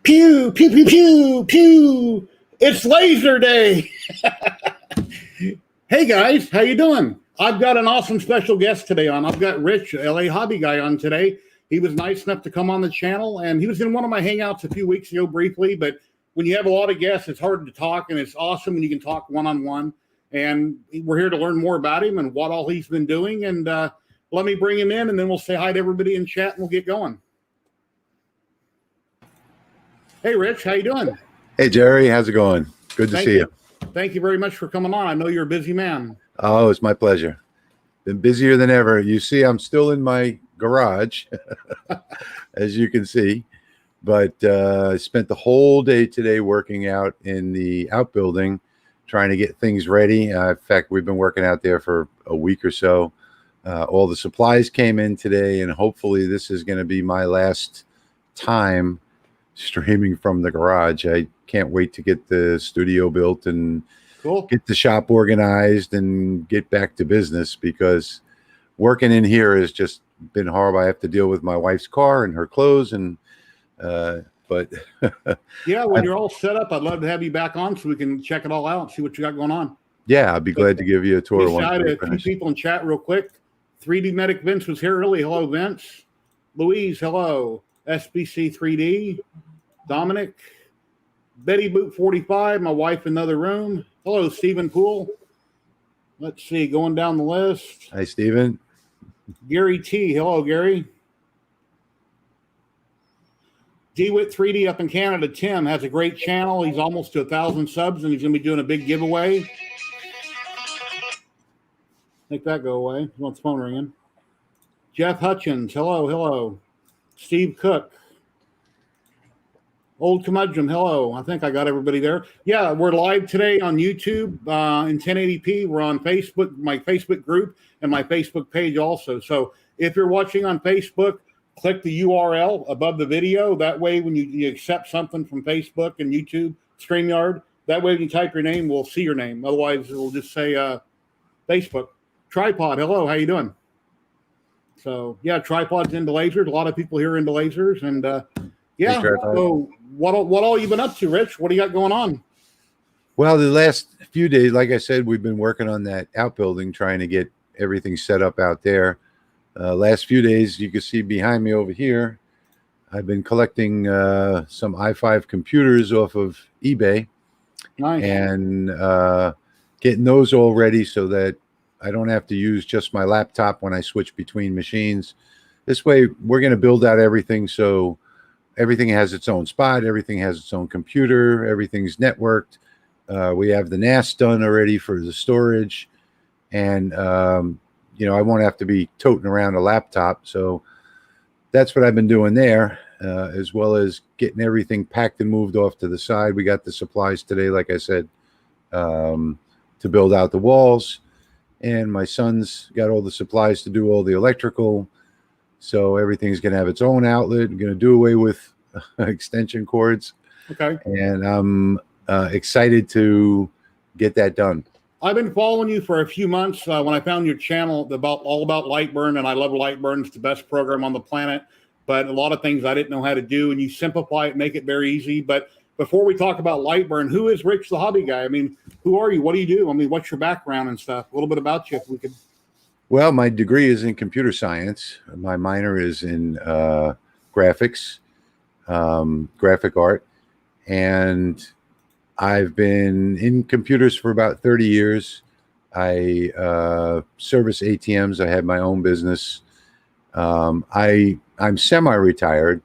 Pew, pew, pew, pew, pew. It's laser day. Hey guys, how you doing? I've got an awesome special guest today on. I've got Rich, LA Hobby Guy, on today. He was nice enough to come on the channel, and he was in one of my hangouts a few weeks ago briefly, but when you have a lot of guests, it's hard to talk, and it's awesome when you can talk one-on-one. And we're here to learn more about him and what all he's been doing. And let me bring him in, and then we'll say hi to everybody in chat, and we'll get going. Hey, Rich, how you doing? Hey, Jerry, how's it going? Good to see you. Thank you very much for coming on. I know you're a busy man. Oh, it's my pleasure. Been busier than ever. You see, I'm still in my garage, as you can see. But I spent the whole day today working out in the outbuilding, trying to get things ready. In fact, we've been working out there for a week or so. All the supplies came in today, and hopefully this is going to be my last time streaming from the garage. I can't wait to get the studio built and get the shop organized and get back to business, because working in here has just been horrible. I have to deal with my wife's car and her clothes, and but yeah, when you're all set up, I'd love to have you back on so we can check it all out and see what you got going on. Yeah, I'd be glad to give you a tour. A few people in chat real quick. 3D Medic Vince was here early. Hello, Vince. Louise, hello. SBC 3D. Dominic. Betty Boot 45, my wife in another room. Hello, Stephen Poole. Let's see, going down the list. Hi, Stephen. Gary T. Hello, Gary. DeWitt 3D up in Canada. Tim has a great channel. He's almost to 1,000 subs, and he's going to be doing a big giveaway. Make that go away. You want the phone ringing? Jeff Hutchins. Hello, hello. Steve Cook. Old Curmudgeon, hello. I think I got everybody there. Yeah, we're live today on YouTube in 1080p. We're on Facebook, my Facebook group, and my Facebook page also. So if you're watching on Facebook, click the URL above the video. That way, when you accept something from Facebook and YouTube, StreamYard, that way when you type your name, we'll see your name. Otherwise, it'll just say Facebook. Tripod, hello. How you doing? So, yeah, Tripod's into lasers. A lot of people here are into lasers. And, yeah, so what all you been up to, Rich? What do you got going on? Well, the last few days, like I said, we've been working on that outbuilding, trying to get everything set up out there. Last few days, you can see behind me over here, I've been collecting some i5 computers off of eBay. Nice. And getting those all ready so that I don't have to use just my laptop when I switch between machines. This way, we're going to build out everything so everything has its own spot, everything has its own computer, everything's networked. We have the NAS done already for the storage, and you know, I won't have to be toting around a laptop. So that's what I've been doing there, as well as getting everything packed and moved off to the side. We got the supplies today, like I said, to build out the walls, and my son's got all the supplies to do all the electrical. So everything's going to have its own outlet. I'm going to do away with extension cords. Okay. And I'm excited to get that done. I've been following you for a few months. When I found your channel all about Lightburn, and I love Lightburn. It's the best program on the planet. But a lot of things I didn't know how to do, and you simplify it, make it very easy. But before we talk about Lightburn, who is Rich the Hobby Guy? I mean, who are you? What do you do? I mean, what's your background and stuff? A little bit about you, if we could. Well, my degree is in computer science. My minor is in graphics, graphic art. And I've been in computers for about 30 years. I service ATMs. I have my own business. I'm semi-retired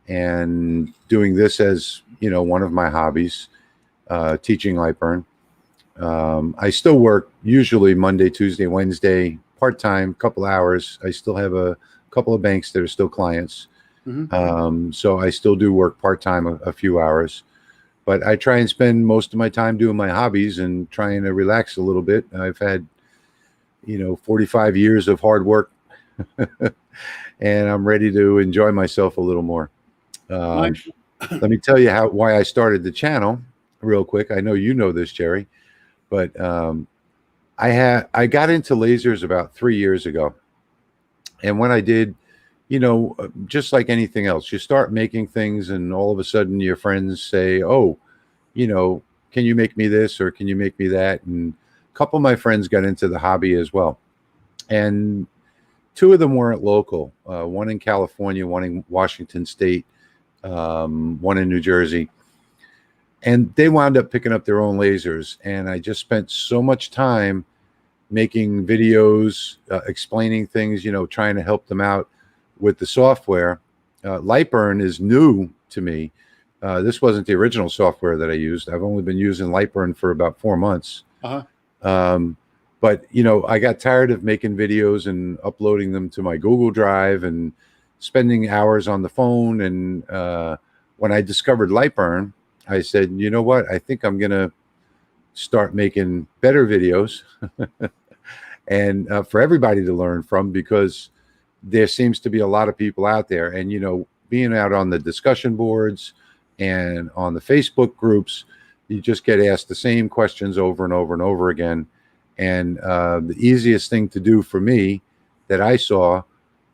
and doing this as, one of my hobbies, teaching Lightburn. I still work usually Monday, Tuesday, Wednesday, part-time, couple hours. I still have a couple of banks that are still clients. So I still do work part-time a few hours, but I try and spend most of my time doing my hobbies and trying to relax a little bit. I've had, 45 years of hard work and I'm ready to enjoy myself a little more. Nice. Let me tell you why I started the channel real quick. I know you know this, Jerry, but I got into lasers about 3 years ago. And when I did, just like anything else, you start making things and all of a sudden your friends say, oh, can you make me this or can you make me that? And a couple of my friends got into the hobby as well. And two of them weren't local, one in California, one in Washington State, one in New Jersey. And they wound up picking up their own lasers. And I just spent so much time making videos, explaining things, trying to help them out with the software. Lightburn is new to me. This wasn't the original software that I used. I've only been using Lightburn for about 4 months. But, I got tired of making videos and uploading them to my Google Drive and spending hours on the phone. And when I discovered Lightburn, I said, you know what? I think I'm going to start making better videos and for everybody to learn from, because there seems to be a lot of people out there. And, being out on the discussion boards and on the Facebook groups, you just get asked the same questions over and over and over again. And the easiest thing to do for me that I saw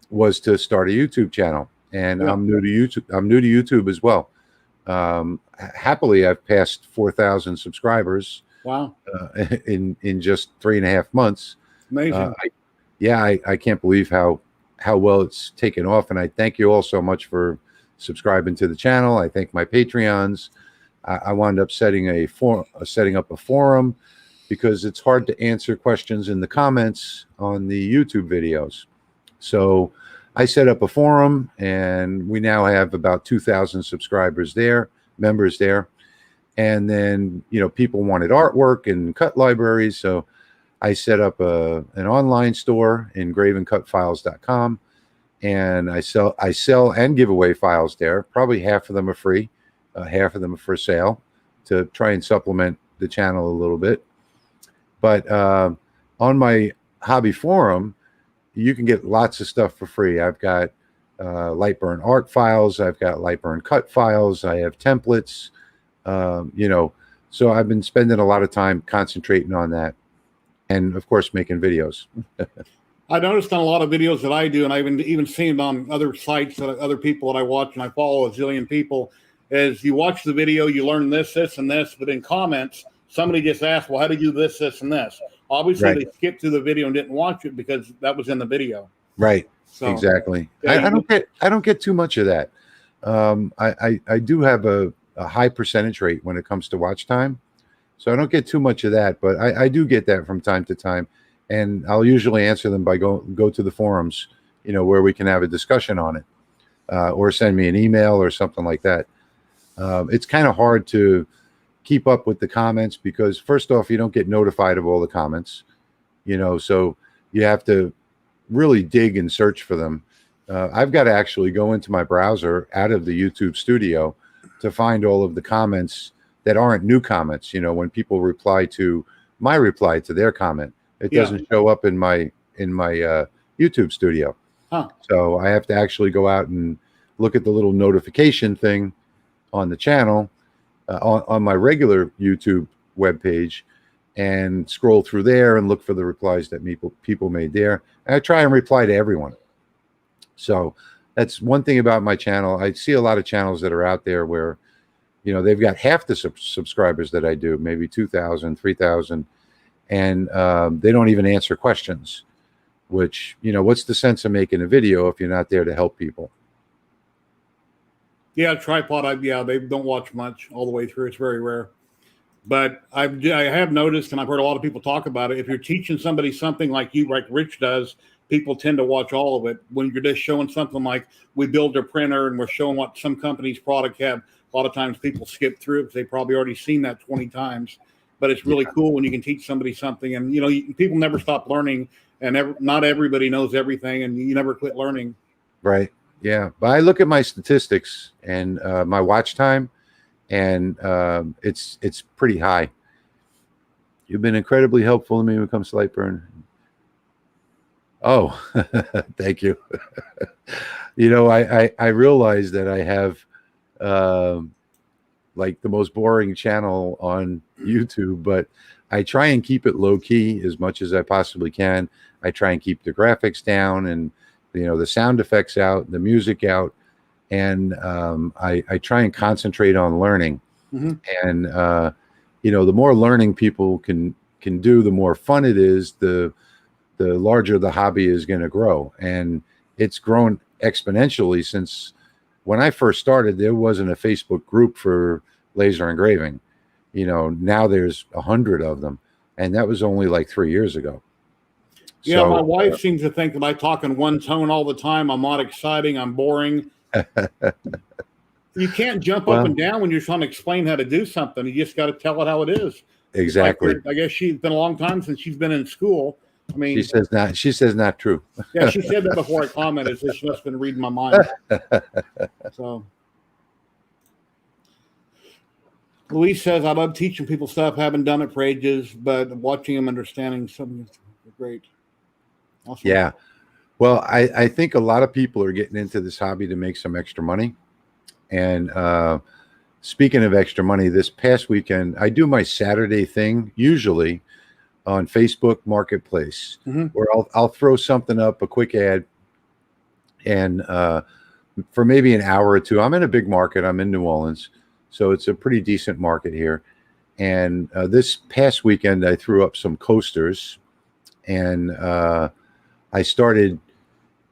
was to start a YouTube channel. And I'm new to YouTube. I'm new to YouTube as well. Happily, I've passed 4,000 subscribers. Wow! In just 3.5 months. Amazing. I can't believe how well it's taken off. And I thank you all so much for subscribing to the channel. I thank my Patreons. I wound up setting up a forum, because it's hard to answer questions in the comments on the YouTube videos. So I set up a forum, and we now have about 2,000 subscribers there, members there. And then, people wanted artwork and cut libraries. So I set up an online store, engraveandcutfiles.com. And I sell and give away files there. Probably half of them are free, half of them are for sale, to try and supplement the channel a little bit. But on my hobby forum, you can get lots of stuff for free. I've got Lightburn art files. I've got Lightburn cut files. I have templates, so I've been spending a lot of time concentrating on that. And of course, making videos. I noticed on a lot of videos that I do, and I've even seen it on other sites that other people that I watch, and I follow a zillion people, is you watch the video, you learn this, and this, but in comments, somebody just asked, well, how do you do this, and this? Obviously, They skipped through the video and didn't watch it because that was in the video. Right. So, exactly. I don't get too much of that. I do have a high percentage rate when it comes to watch time. So I don't get too much of that, but I do get that from time to time. And I'll usually answer them by go to the forums, where we can have a discussion on it, or send me an email or something like that. It's kind of hard to keep up with the comments, because first off, you don't get notified of all the comments, so you have to really dig and search for them. I've got to actually go into my browser out of the YouTube studio to find all of the comments that aren't new comments. When people reply to my reply to their comment, it doesn't show up in my YouTube studio. So I have to actually go out and look at the little notification thing on the channel, on my regular YouTube webpage, and scroll through there and look for the replies that people made there. And I try and reply to everyone. So that's one thing about my channel. I see a lot of channels that are out there where, they've got half the subscribers that I do, maybe 2,000, 3,000, and they don't even answer questions, which, what's the sense of making a video if you're not there to help people? Yeah, tripod, they don't watch much all the way through. It's very rare. But I have noticed, and I've heard a lot of people talk about it, if you're teaching somebody something like Rich does, people tend to watch all of it. When you're just showing something like we build a printer and we're showing what some company's product have, a lot of times people skip through it because they've probably already seen that 20 times. But it's really cool when you can teach somebody something. And, people never stop learning, and not everybody knows everything, and you never quit learning. Right. Yeah. But I look at my statistics and my watch time, and it's pretty high. You've been incredibly helpful to me when it comes to light burn. Oh, thank you. I realize that I have like the most boring channel on YouTube, but I try and keep it low key as much as I possibly can. I try and keep the graphics down and the sound effects out, the music out, and I try and concentrate on learning. Mm-hmm. And the more learning people can do, the more fun it is. The larger the hobby is going to grow, and it's grown exponentially since when I first started. There wasn't a Facebook group for laser engraving. Now there's 100 of them, and that was only like 3 years ago. Yeah, so, my wife seems to think that I talk in one tone all the time. I'm not exciting. I'm boring. You can't jump up and down when you're trying to explain how to do something. You just got to tell it how it is. Exactly. I guess she's been a long time since she's been in school. I mean, she says not true. Yeah, she said that before I commented, so she must have been reading my mind. So Louise says, I love teaching people stuff. Haven't done it for ages, but watching them, understanding something is great. Awesome. Yeah. Well, I think a lot of people are getting into this hobby to make some extra money. And speaking of extra money, this past weekend, I do my Saturday thing, usually on Facebook Marketplace, where I'll throw something up, a quick ad, and for maybe an hour or two. I'm in a big market. I'm in New Orleans, so it's a pretty decent market here. And this past weekend, I threw up some coasters, and I started,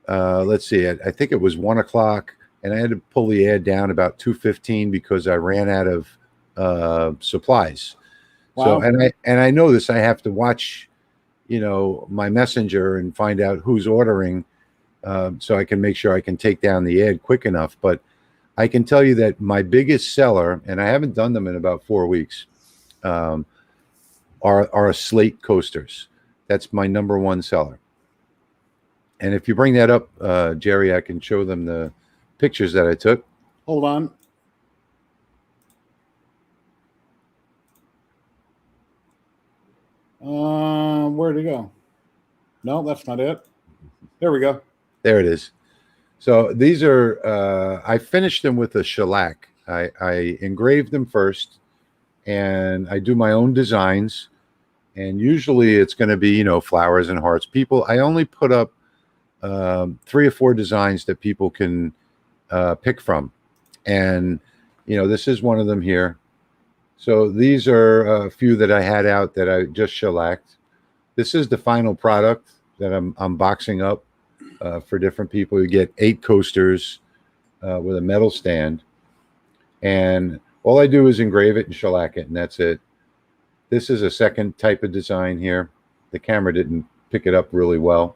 let's see, I think it was 1 o'clock, and I had to pull the ad down about 2:15 because I ran out of supplies. Wow. So, and I know this, I have to watch, my messenger and find out who's ordering, so I can make sure I can take down the ad quick enough. But I can tell you that my biggest seller, and I haven't done them in about 4 weeks, are Slate Coasters. That's my number one seller. And if you bring that up, Jerry, I can show them the pictures that I took. Hold on. Where'd it go? No, that's not it. There we go. There it is. So these are, I finished them with a shellac. I engraved them first, and I do my own designs. And usually it's going to be, flowers and hearts. I only put up 3 or 4 designs that people can pick from. And, this is one of them here. So these are a few that I had out that I just shellacked. This is the final product that I'm boxing up for different people. You get 8 coasters with a metal stand. And all I do is engrave it and shellac it, and that's it. This is a second type of design here. The camera didn't pick it up really well.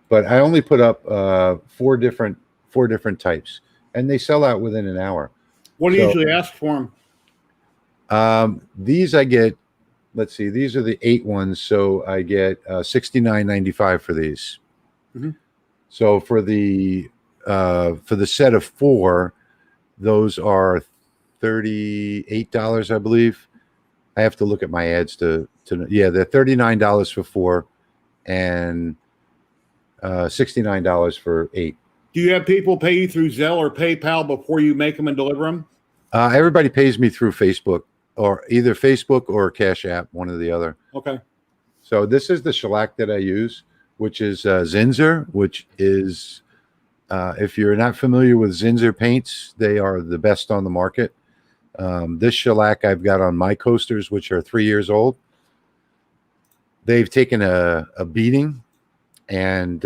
But I only put up 4 different types, and they sell out within an hour. What do you usually ask for them? These I get, let's see, these are the 8 ones, so I get $69.95 for these. So for the set of 4, those are $38, I believe. I have to look at my ads to yeah, they're $39 for 4 and $69 for 8. Do you have people pay you through Zelle or PayPal before you make them and deliver them? Everybody pays me through Facebook, or either Facebook or Cash App, one or the other. Okay. So this is the shellac that I use, which is Zinsser, which is, if you're not familiar with Zinsser paints, they are the best on the market. This shellac I've got on my coasters, which are 3 years old. They've taken a beating, and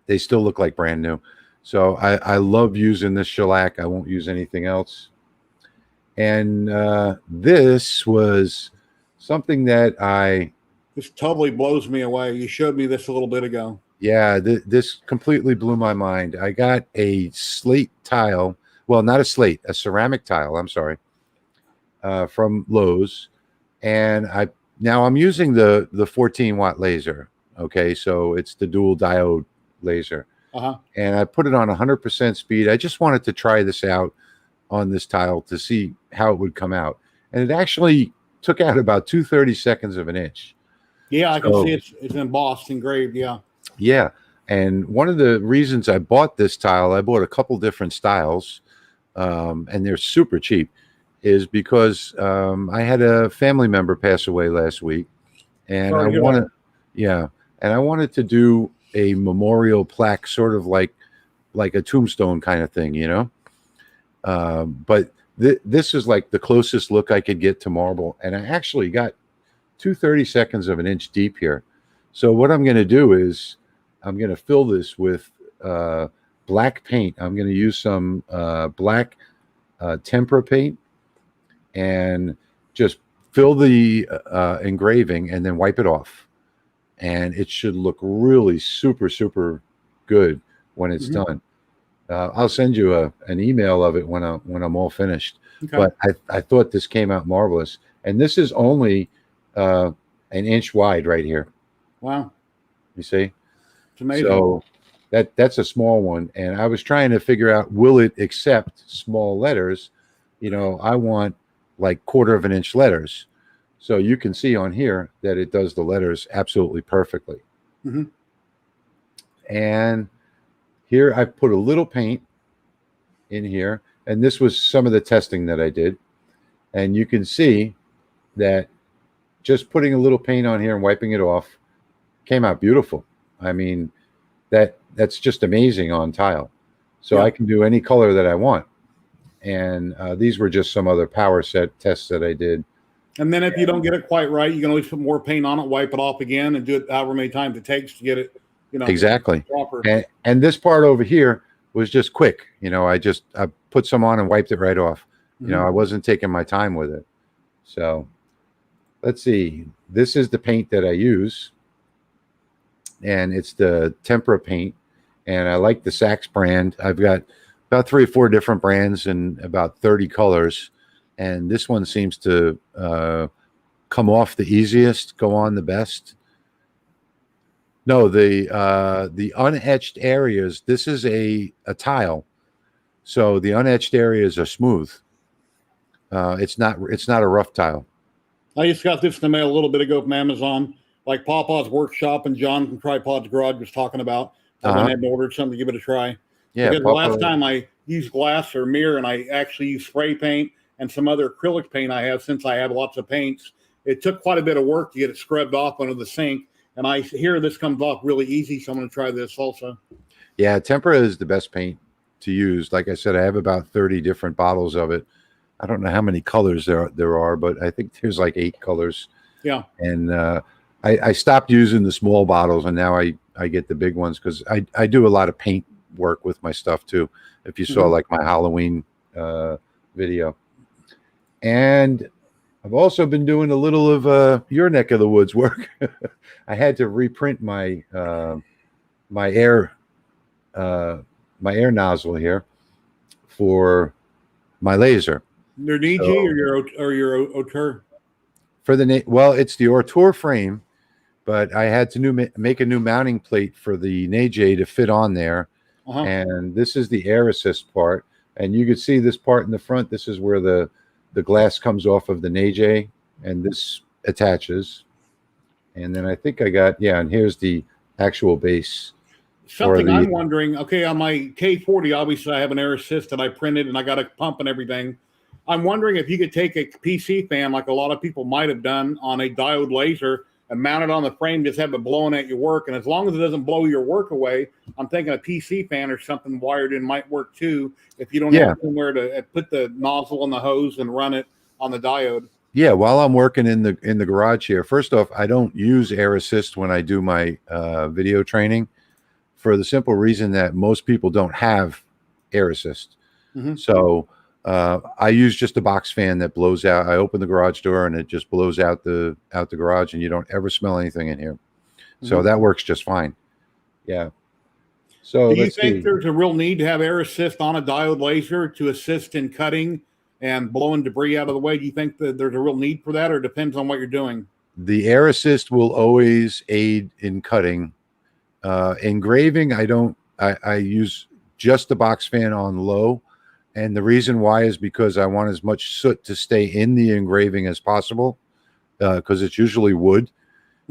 they still look like brand new. So I love using this shellac. I won't use anything else. And this was something that This totally blows me away. You showed me this a little bit ago. yeah, this completely blew my mind. I got a slate tile. Well, not a slate, a ceramic tile. I'm sorry, from Lowe's, and I'm using the 14-watt laser. Okay, so it's the dual diode laser, and I put it on 100% speed. I just wanted to try this out on this tile to see how it would come out, and it actually took out about 2/32 of an inch. Yeah, I can see it's embossed, engraved. Yeah. Yeah. And one of the reasons I bought this tile, I bought a couple different styles, and they're super cheap, is because I had a family member pass away last week, and I wanted to do a memorial plaque, sort of like a tombstone kind of thing, you know. But this is like the closest look I could get to marble, and I actually got 2/32 of an inch deep here. So what I'm going to do is I'm going to fill this with black paint. I'm going to use some black Tempera Paint and just fill the engraving and then wipe it off. And it should look really super, super good when it's done. I'll send you an email of it when I'm all finished. Okay. But I thought this came out marvelous. And this is only an inch wide right here. Wow. You see? It's amazing. So that's a small one. And I was trying to figure out, will it accept small letters? You know, I want like 1/4 of an inch letters. So you can see on here that it does the letters absolutely perfectly. And here I put a little paint in here. And this was some of the testing that I did. And you can see that just putting a little paint on here and wiping it off came out beautiful. I mean, that's just amazing on tile. So I can do any color that I want. And these were just some other power set tests that I did. And then if you don't get it quite right, you can always put more paint on it, wipe it off again, and do it however many times it takes to get it, you know, exactly proper. And this part over here was just quick. You know, I put some on and wiped it right off. You know, I wasn't taking my time with it. So let's see. This is the paint that I use, and it's the Tempera Paint. And I like the Saks brand. I've got about 3 or 4 different brands and about 30 colors. And this one seems to come off the easiest, go on the best. No, the unetched areas, this is a tile. So the unetched areas are smooth. It's not a rough tile. I just got this in the mail a little bit ago from Amazon, like Pawpaw's Workshop and John from Tripod's Garage was talking about. I went ahead and ordered something to give it a try. Yeah, because the last time I used glass or mirror, and I actually used spray paint and some other acrylic paint I have, since I have lots of paints, it took quite a bit of work to get it scrubbed off under the sink. And I hear this comes off really easy, so I'm going to try this also. Yeah, Tempera is the best paint to use. Like I said, I have about 30 different bottles of it. I don't know how many colors there are, but I think there's like 8 colors. Yeah. And I stopped using the small bottles, and now I get the big ones because I do a lot of paint work with my stuff too. If you saw like my Halloween video. And I've also been doing a little of your neck of the woods work. I had to reprint my my air nozzle here for my laser. Your DG or your Auteur? For well, it's the Auteur frame, but I had to make a new mounting plate for the NAJ to fit on there. And this is the air assist part, and you can see this part in the front. This is where the glass comes off of the NAJ, and this attaches. And then I think I got, and here's the actual base. Something I'm wondering, okay, on my K40, obviously I have an air assist that I printed, and I got a pump and everything. I'm wondering if you could take a PC fan, like a lot of people might have done, on a diode laser and mount it on the frame, just have it blowing at your work. And as long as it doesn't blow your work away, I'm thinking a PC fan or something wired in might work too, if you don't have somewhere to put the nozzle on the hose and run it on the diode. Yeah, while I'm working in the garage here, first off, I don't use air assist when I do my video training, for the simple reason that most people don't have air assist. So I use just a box fan that blows out. I open the garage door and it just blows out the garage, and you don't ever smell anything in here. So that works just fine. Yeah. So do you think there's a real need to have air assist on a diode laser to assist in cutting and blowing debris out of the way? Do you think that there's a real need for that, or depends on what you're doing? The air assist will always aid in cutting. Engraving, I use just the box fan on low. And the reason why is because I want as much soot to stay in the engraving as possible, because it's usually wood.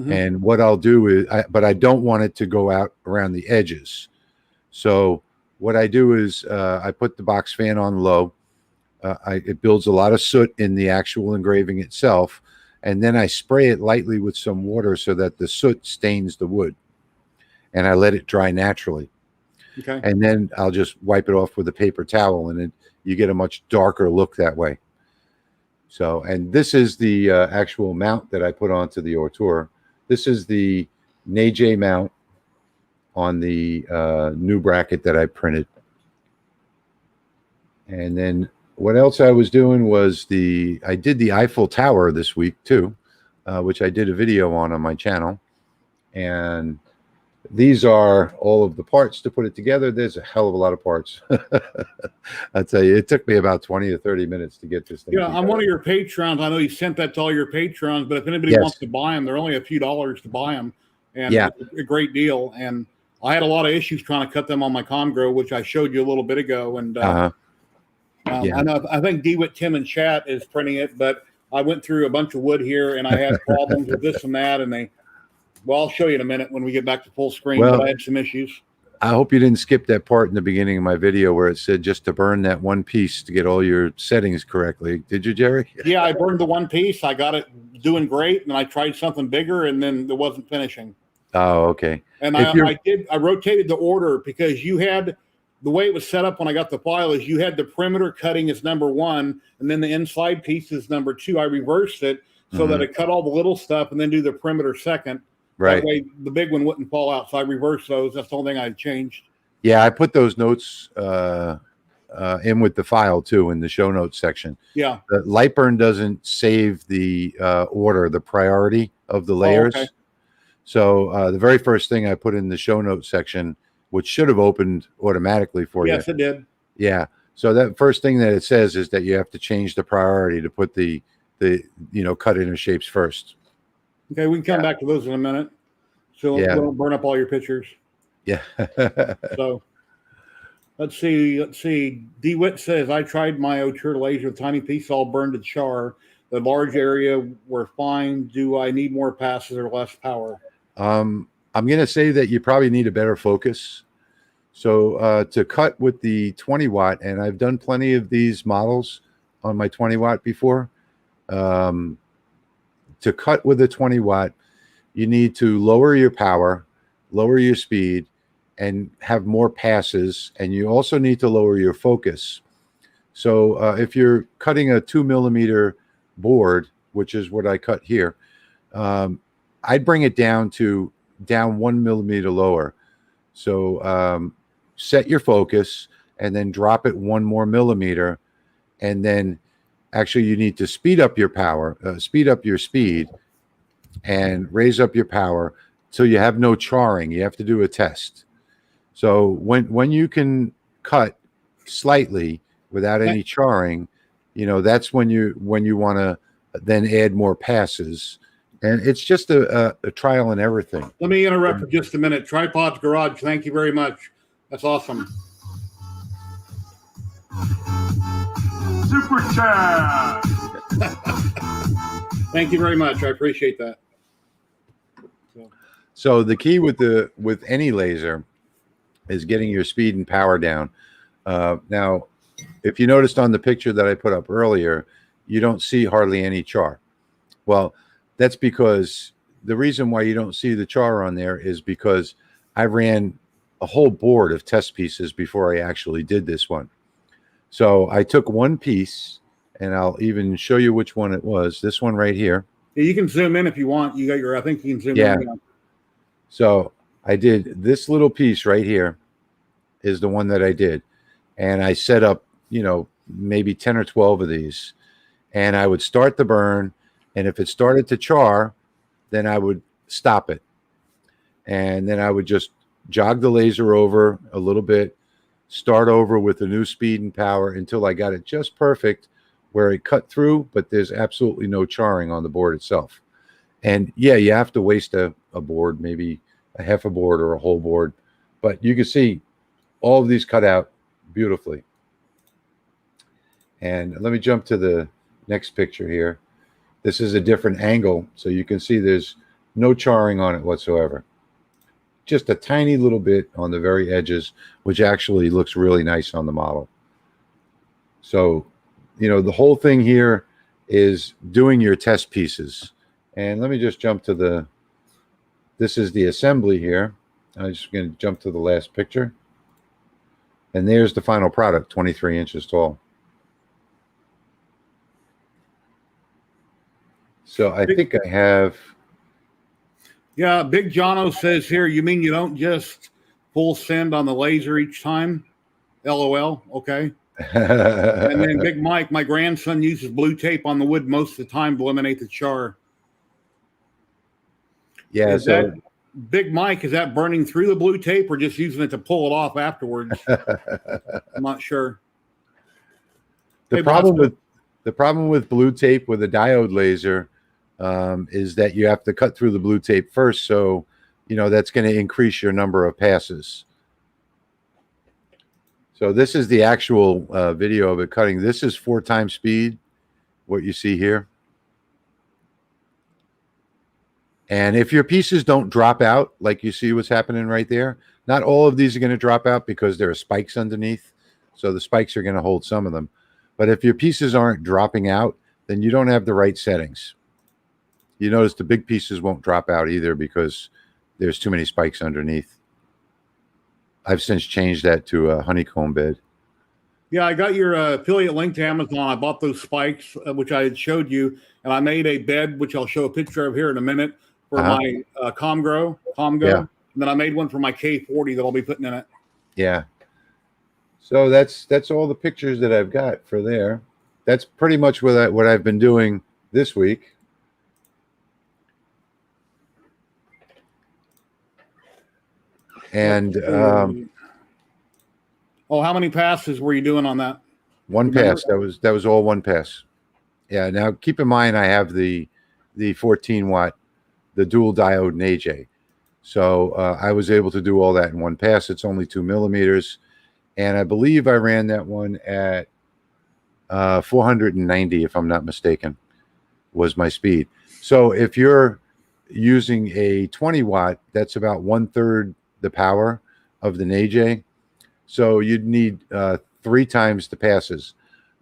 And what I'll do is, but I don't want it to go out around the edges. So what I do is I put the box fan on low. It builds a lot of soot in the actual engraving itself. And then I spray it lightly with some water so that the soot stains the wood. And I let it dry naturally. Okay. And then I'll just wipe it off with a paper towel, and you get a much darker look that way. So, and this is the actual mount that I put onto the Ortour. This is the NAJ mount on the new bracket that I printed. And then what else I was doing was I did the Eiffel Tower this week too, which I did a video on my channel. And these are all of the parts to put it together. There's a hell of a lot of parts. I tell you, it took me about 20 to 30 minutes to get this thing together. I'm one of your patrons. I know you sent that to all your patrons, but if anybody wants to buy them, they're only a few dollars to buy them. And it's a great deal. And I had a lot of issues trying to cut them on my Congrow, which I showed you a little bit ago. And I think DeWitt Tim in chat is printing it, but I went through a bunch of wood here and I had problems with this and that. And I'll show you in a minute when we get back to full screen, but I had some issues. I hope you didn't skip that part in the beginning of my video where it said just to burn that one piece to get all your settings correctly. Did you, Jerry? Yeah, I burned the one piece. I got it doing great, and I tried something bigger, and then it wasn't finishing. Oh, okay. And I rotated the order because you had the way it was set up when I got the file is you had the perimeter cutting as number 1, and then the inside piece is number 2. I reversed it so that it cut all the little stuff and then do the perimeter second. Right. That way the big one wouldn't fall out. So I reversed those. That's the only thing I changed. Yeah, I put those notes in with the file too in the show notes section. Yeah. The Lightburn doesn't save the order, the priority of the layers. Oh, okay. So the very first thing I put in the show notes section, which should have opened automatically for you. Yes, it did. Yeah. So that first thing that it says is that you have to change the priority to put the cut inner shapes first. Okay, we can come back to those in a minute. So we don't burn up all your pictures. Yeah. So let's see. DeWitt says, I tried my Ortour laser, tiny piece all burned to char. The large area were fine. Do I need more passes or less power? I'm going to say that you probably need a better focus. So to cut with the 20 watt, and I've done plenty of these models on my 20 watt before. To cut with a 20 watt, you need to lower your power, lower your speed, and have more passes. And you also need to lower your focus. So if you're cutting a 2 millimeter board, which is what I cut here, I'd bring it down 1 millimeter lower. So set your focus and then drop it 1 more millimeter. And then actually you need to speed up your power, speed up your speed and raise up your power till you have no charring. You have to do a test. So when you can cut slightly without any charring, that's when you want to then add more passes. And it's just a trial and everything. Let me interrupt for just a minute. Tripods Garage, thank you very much. That's awesome. Super chat. Thank you very much. I appreciate that. So the key with any laser is getting your speed and power down. Now, if you noticed on the picture that I put up earlier, you don't see hardly any char. Well, that's because the reason why you don't see the char on there is because I ran a whole board of test pieces before I actually did this one. So I took one piece, and I'll even show you which one it was. This one right here. Yeah, you can zoom in if you want. You got I think you can zoom in. So I did this little piece right here is the one that I did. And I set up, maybe 10 or 12 of these, and I would start the burn, and if it started to char, then I would stop it, and then I would just jog the laser over a little bit, start over with a new speed and power until I got it just perfect where it cut through, but there's absolutely no charring on the board itself. And yeah, you have to waste a board, maybe a half a board or a whole board, but you can see all of these cut out beautifully. And let me jump to the next picture here. This is a different angle, so you can see there's no charring on it whatsoever. Just a tiny little bit on the very edges, which actually looks really nice on the model. So, you know, the whole thing here is doing your test pieces. And let me just jump to this is the assembly here. I'm just going to jump to the last picture. And there's the final product, 23 inches tall. So I think I have... Yeah, Big Jono says here, you mean you don't just full send on the laser each time? LOL, okay. And then Big Mike, my grandson uses blue tape on the wood most of the time to eliminate the char. Yeah, is that, Big Mike, is that burning through the blue tape or just using it to pull it off afterwards? I'm not sure. The problem with blue tape with a diode laser is that you have to cut through the blue tape first, so you know that's going to increase your number of passes. So this is the actual video of it cutting. This is 4 times speed, what you see here. And if your pieces don't drop out, like you see what's happening right there, not all of these are going to drop out because there are spikes underneath. So the spikes are going to hold some of them. But if your pieces aren't dropping out, then you don't have the right settings. You notice the big pieces won't drop out either because there's too many spikes underneath. I've since changed that to a honeycomb bed. Yeah, I got your affiliate link to Amazon. I bought those spikes, which I had showed you, and I made a bed, which I'll show a picture of here in a minute, for my Comgo. Yeah. And then I made one for my K40 that I'll be putting in it. Yeah. So that's all the pictures that I've got for there. That's pretty much what I've been doing this week. And how many passes were you doing on that? One pass. That was all one pass. Yeah. Now keep in mind I have the 14 watt, the dual diode and AJ. So I was able to do all that in one pass. It's only 2 millimeters, and I believe I ran that one at 490, if I'm not mistaken, was my speed. So if you're using a 20 watt, that's about 1/3 the power of the AJ. So you'd need 3 times the passes.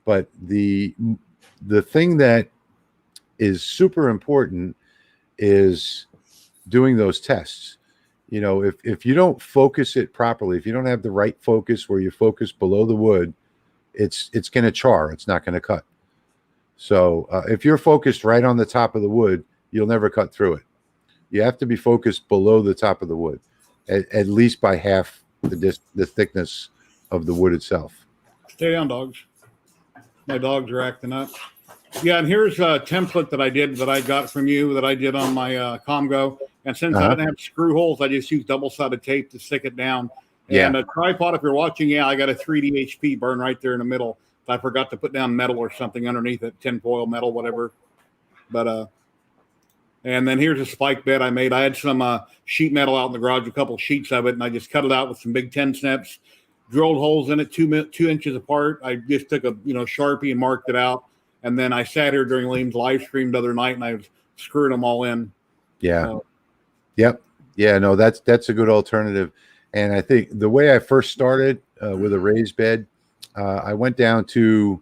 But the thing that is super important is doing those tests. You know, if you don't focus it properly, if you don't have the right focus where you focus below the wood, it's going to char. It's not going to cut. So if you're focused right on the top of the wood, you'll never cut through it. You have to be focused below the top of the wood, at least by half the thickness of the wood itself. Stay down, dogs. My dogs are acting up. Yeah, and here's a template that I got from you that I did on my Comgo. And since I didn't have screw holes, I just used double-sided tape to stick it down. Yeah. And a tripod, if you're watching, I got a 3D HP burn right there in the middle. I forgot to put down metal or something underneath it, tinfoil metal, whatever. But and then here's a spike bed I made. I had some sheet metal out in the garage, a couple sheets of it, and I just cut it out with some big 10 snips, drilled holes in it 2 inches apart. I just took a Sharpie and marked it out. And then I sat here during Liam's live stream the other night, and I was screwing them all in. Yeah. Yep. Yeah. No, that's a good alternative. And I think the way I first started with a raised bed, I went down to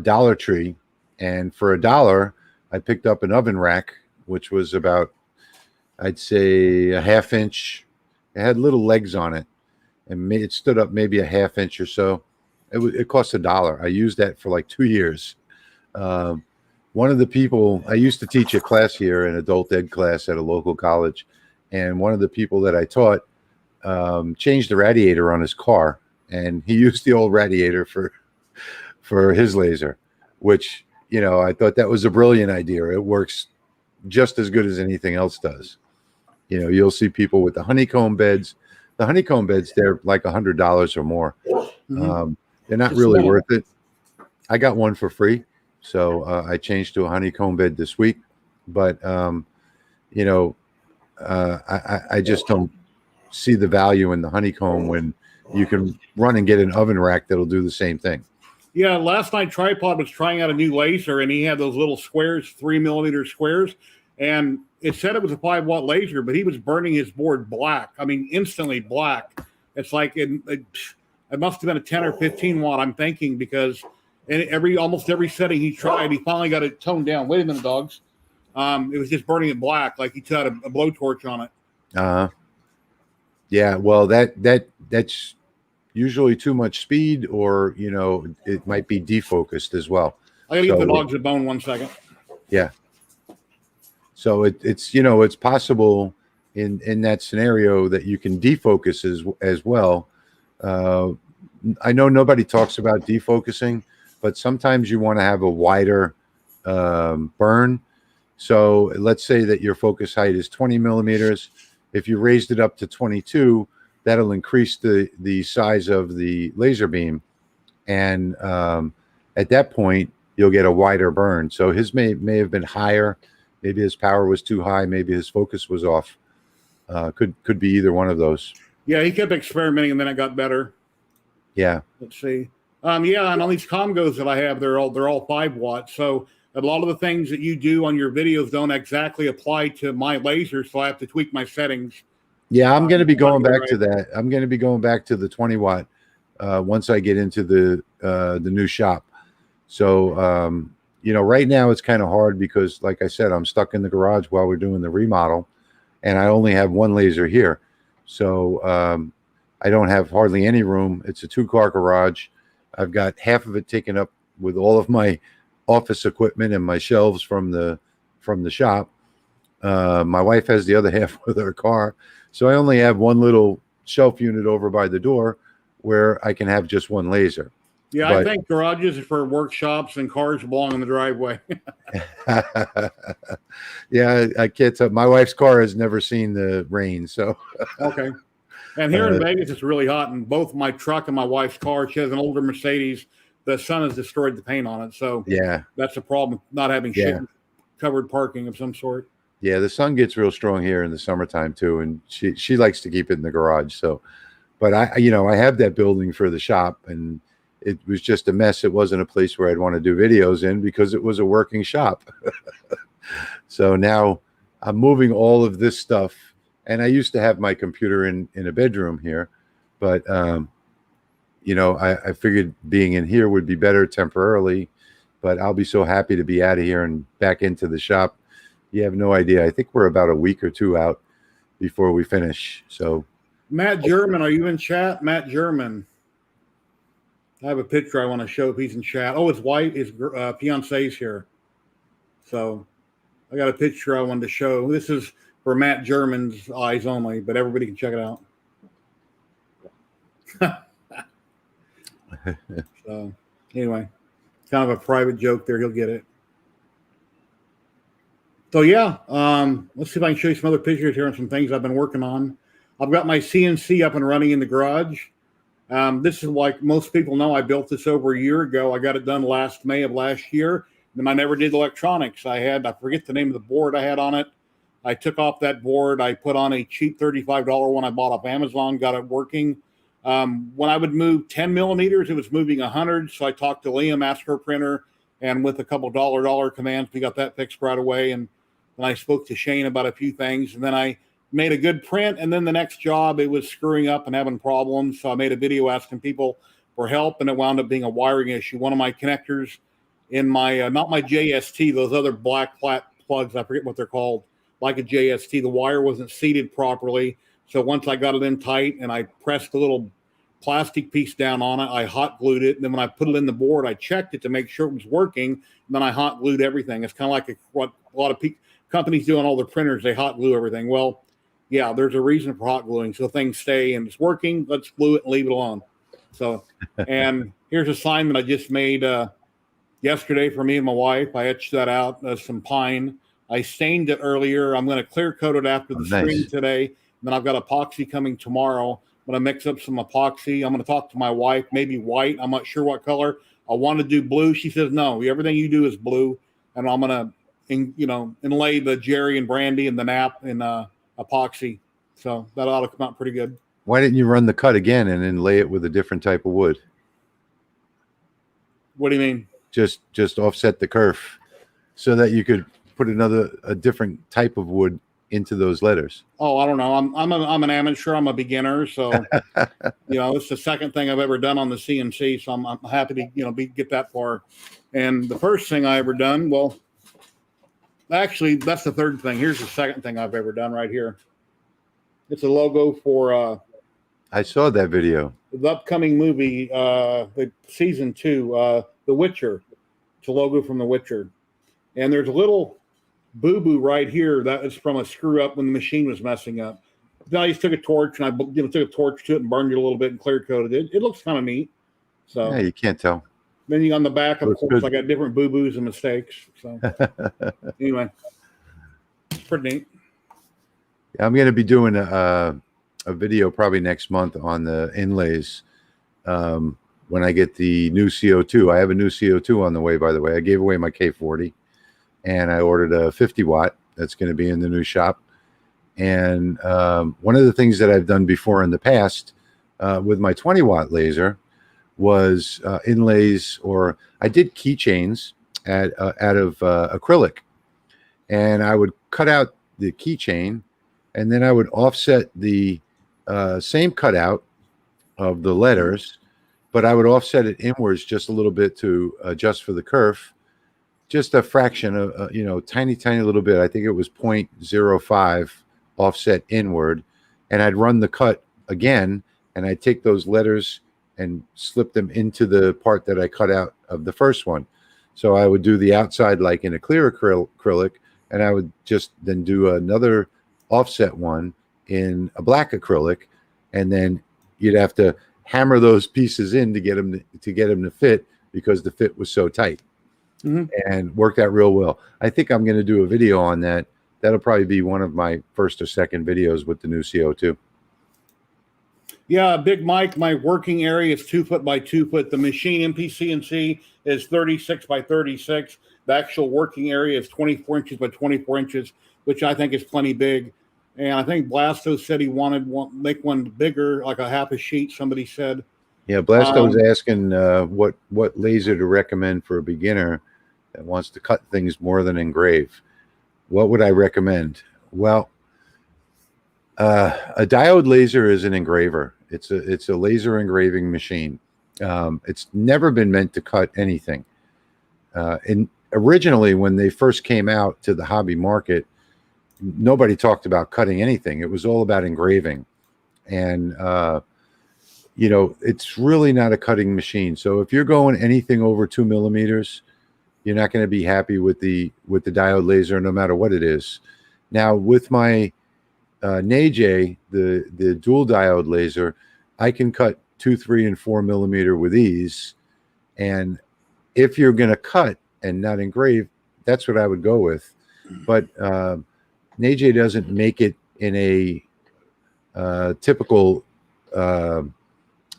Dollar Tree, and for $1, I picked up an oven rack, which was about, I'd say, a 1/2 inch. It had little legs on it, and it stood up maybe a 1/2 inch or so. It cost $1. I used that for like 2 years. One of the people, I used to teach a class here, an adult ed class at a local college, and one of the people that I taught changed the radiator on his car, and he used the old radiator for for his laser, which, I thought that was a brilliant idea. It works just as good as anything else does. You'll see people with the honeycomb beds. The honeycomb beds, they're like $100 or more. Mm-hmm. They're not really worth it. I got one for free, so I changed to a honeycomb bed this week. But I just don't see the value in the honeycomb when you can run and get an oven rack that'll do the same thing. Yeah, last night Tripod was trying out a new laser, and he had those little squares, 3mm squares, and it said it was a 5-watt laser, but he was burning his board black. I mean, instantly black. It's like it must have been a 10 or 15 watt, I'm thinking, because in almost every setting he tried, he finally got it toned down. Wait a minute, dogs. It was just burning it black, like he had a blowtorch on it. Yeah, well, that's usually too much speed, or it might be defocused as well. I gotta give the dogs a bone 1 second. Yeah. So it's possible in that scenario that you can defocus as well. I know nobody talks about defocusing, but sometimes you want to have a wider burn. So let's say that your focus height is 20 millimeters. If you raised it up to 22, that'll increase the size of the laser beam. And at that point, you'll get a wider burn. So his may have been higher. Maybe his power was too high. Maybe his focus was off. Could be either one of those. Yeah, he kept experimenting, and then it got better. Yeah. Let's see. Yeah, and on these Comgos that I have, they're all 5 watts. So a lot of the things that you do on your videos don't exactly apply to my laser, so I have to tweak my settings. Yeah, I'm going to be going back to that. I'm going to be going back to the 20 watt once I get into the new shop. So right now it's kind of hard because, like I said, I'm stuck in the garage while we're doing the remodel, and I only have one laser here. So I don't have hardly any room. It's a 2-car garage. I've got half of it taken up with all of my office equipment and my shelves from the shop. My wife has the other half with her car. So I only have one little shelf unit over by the door where I can have just one laser. Yeah, I think garages are for workshops and cars belong in the driveway. Yeah, I can't tell. My wife's car has never seen the rain, so. Okay. And here in Vegas, it's really hot, and both my truck and my wife's car, she has an older Mercedes, the sun has destroyed the paint on it. So yeah, that's a problem, not having covered parking of some sort. Yeah, the sun gets real strong here in the summertime too, and she likes to keep it in the garage. So, but I have that building for the shop, and it was just a mess. It wasn't a place where I'd want to do videos in because it was a working shop. So now I'm moving all of this stuff, and I used to have my computer in a bedroom here, but I figured being in here would be better temporarily, but I'll be so happy to be out of here and back into the shop. You have no idea. I think we're about a week or two out before we finish. So, Matt German, are you in chat? Matt German. I have a picture I want to show if he's in chat. Oh, his wife, his fiance's here. So I got a picture I wanted to show. This is for Matt German's eyes only, but everybody can check it out. So anyway, kind of a private joke there. He'll get it. So yeah, let's see if I can show you some other pictures here and some things I've been working on. I've got my CNC up and running in the garage. This is like most people know, I built this over a year ago. I got it done last May of last year. Then I never did electronics. I forget the name of the board I had on it. I took off that board. I put on a cheap $35 one I bought off Amazon, got it working. When I would move 10 millimeters, it was moving 100. So I talked to Liam, asked her printer, and with a couple dollar commands, we got that fixed right away. And then I spoke to Shane about a few things, and then I made a good print. And then the next job, it was screwing up and having problems. So I made a video asking people for help, and it wound up being a wiring issue. One of my connectors in my, not my JST, those other black flat plugs, I forget what they're called, like a JST, the wire wasn't seated properly. So once I got it in tight and I pressed a little plastic piece down on it, I hot glued it. And then when I put it in the board, I checked it to make sure it was working. And then I hot glued everything. It's kind of like what a lot of companies do on all their printers. They hot glue everything. Well, yeah, there's a reason for hot gluing. So things stay and it's working. Let's glue it and leave it alone. So, and here's a sign that I just made yesterday for me and my wife. I etched that out as some pine. I stained it earlier. I'm going to clear coat it after the stream today. And then I've got epoxy coming tomorrow. I'm going to mix up some epoxy. I'm going to talk to my wife, maybe white. I'm not sure what color. I want to do blue. She says, no, everything you do is blue. And I'm going to, inlay the Jerry and Brandy and the nap in epoxy. So that ought to come out pretty good. Why didn't you run the cut again and inlay it with a different type of wood? What do you mean? Just offset the kerf so that you could put a different type of wood into those letters. Oh, I don't know. I'm an amateur. I'm a beginner. So, it's the second thing I've ever done on the CNC. So I'm happy to, get that far. And the first thing I ever done, well, actually, that's the third thing. Here's the second thing I've ever done right here. It's a logo for I saw that video. The upcoming movie, the season 2, The Witcher. It's a logo from The Witcher. And there's a little boo-boo right here that is from a screw up when the machine was messing up. Then I just took a torch and I took a torch to it and burned it a little bit and clear coated it. It looks kind of neat. So yeah, you can't tell. Then you on the back, of Looks course, good. I got different boo-boos and mistakes. So anyway, it's pretty neat. I'm going to be doing a video probably next month on the inlays when I get the new CO2. I have a new CO2 on the way, by the way. I gave away my K40, and I ordered a 50 watt that's going to be in the new shop. And one of the things that I've done before in the past with my 20 watt laser was inlays, or I did keychains out of acrylic, and I would cut out the keychain, and then I would offset the same cutout of the letters, but I would offset it inwards just a little bit to adjust for the kerf, just a fraction of, tiny little bit. I think it was 0.05 offset inward, and I'd run the cut again, and I'd take those letters and slip them into the part that I cut out of the first one. So I would do the outside like in a clear acrylic, and I would just then do another offset one in a black acrylic, and then you'd have to hammer those pieces in to get them to fit, because the fit was so tight. And worked out real well. I think I'm going to do a video on that. That'll probably be one of my first or second videos with the new CO2. Yeah, Big Mike, my working area is 2 foot by 2 foot. The machine MPCNC is 36 by 36. The actual working area is 24 inches by 24 inches, which I think is plenty big. And I think Blasto said he wanted make one bigger, like a half a sheet, somebody said. Yeah, Blasto was asking what laser to recommend for a beginner that wants to cut things more than engrave. What would I recommend? Well, a diode laser is an engraver. It's a laser engraving machine. It's never been meant to cut anything. And originally, when they first came out to the hobby market, nobody talked about cutting anything. It was all about engraving. And it's really not a cutting machine. So if you're going anything over 2 millimeters, you're not going to be happy with the diode laser, no matter what it is. Now with my NAJ, the dual diode laser, I can cut 2, 3, and 4 millimeter with ease. And if you're going to cut and not engrave, that's what I would go with. But NAJ doesn't make it in a typical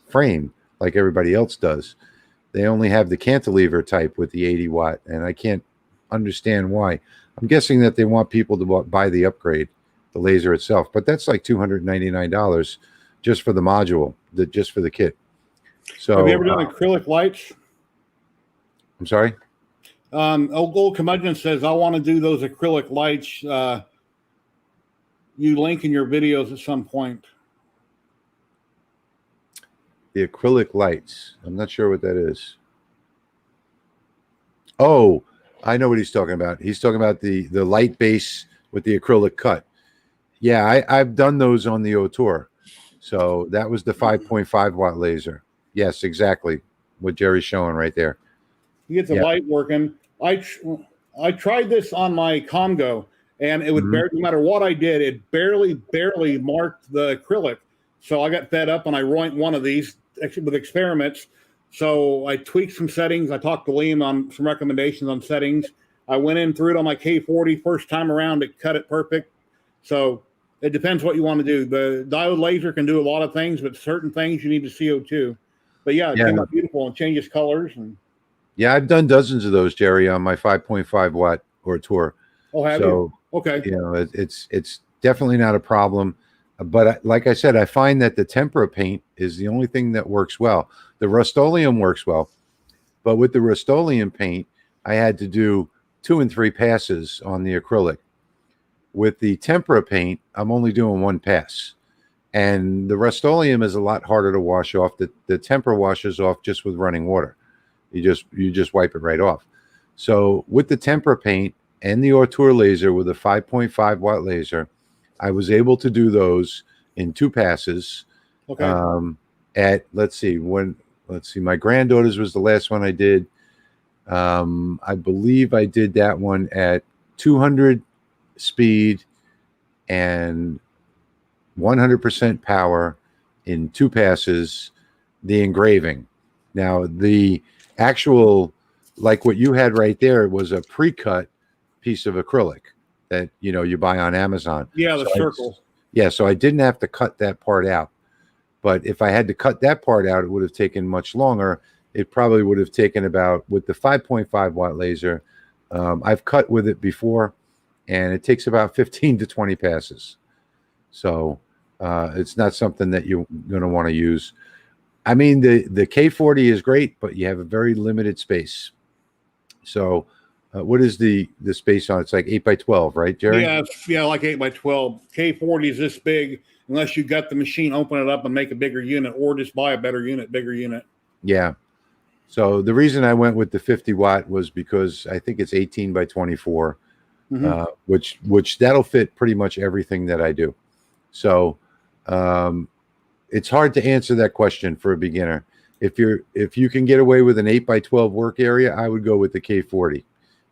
frame like everybody else does. They only have the cantilever type with the 80 watt, and I can't understand why. I'm guessing that they want people to buy the upgrade, the laser itself, but that's like $299 just for the module, just for the kit. So have you ever done acrylic lights? I'm sorry? Old Curmudgeon says, I want to do those acrylic lights. You link in your videos at some point. The acrylic lights. I'm not sure what that is. Oh, I know what he's talking about. He's talking about the light base with the acrylic cut. Yeah, I've done those on the Autour. So that was the 5.5 watt laser. Yes, exactly what Jerry's showing right there. You get the light working. I tried this on my Congo, and it would no matter what I did, it barely marked the acrylic. So I got fed up and I roinked one of these with experiments. So I tweaked some settings. I talked to Liam on some recommendations on settings. I went in through it on my K40 first time around. It cut it perfect. So it depends what you want to do. The diode laser can do a lot of things, but certain things you need the CO2. But yeah, it came out beautiful and changes colors. And yeah, I've done dozens of those, Jerry, on my 5.5 watt Tour. Oh, have you? Okay. You know, it's definitely not a problem. But like I said, I find that the tempera paint is the only thing that works well. The Rust-Oleum works well, but with the Rust-Oleum paint, I had to do 2 and 3 passes on the acrylic. With the tempera paint, I'm only doing 1 pass. And the Rust-Oleum is a lot harder to wash off. The tempera washes off just with running water. You just wipe it right off. So with the tempera paint and the Tour laser with a 5.5 watt laser, I was able to do those in 2 passes. Okay. Let's see, my granddaughter's was the last one I did. I believe I did that one at 200 speed and 100% power in 2 passes. The engraving. Now the actual, like what you had right there, was a pre-cut piece of acrylic that you buy on Amazon. Yeah, the circle. So I didn't have to cut that part out. But if I had to cut that part out, it would have taken much longer. It probably would have taken about, with the 5.5 watt laser, I've cut with it before, and it takes about 15 to 20 passes. So it's not something that you're going to want to use. I mean, the K40 is great, but you have a very limited space. So what is the space on it? It's like 8 by 12, right, Jerry? Yeah, like 8 by 12. K40 is this big, unless you got the machine, open it up and make a bigger unit, or just buy a bigger unit. Yeah. So the reason I went with the 50 watt was because I think it's 18 by 24, which that'll fit pretty much everything that I do. So it's hard to answer that question for a beginner. If you can get away with an 8 by 12 work area, I would go with the K40.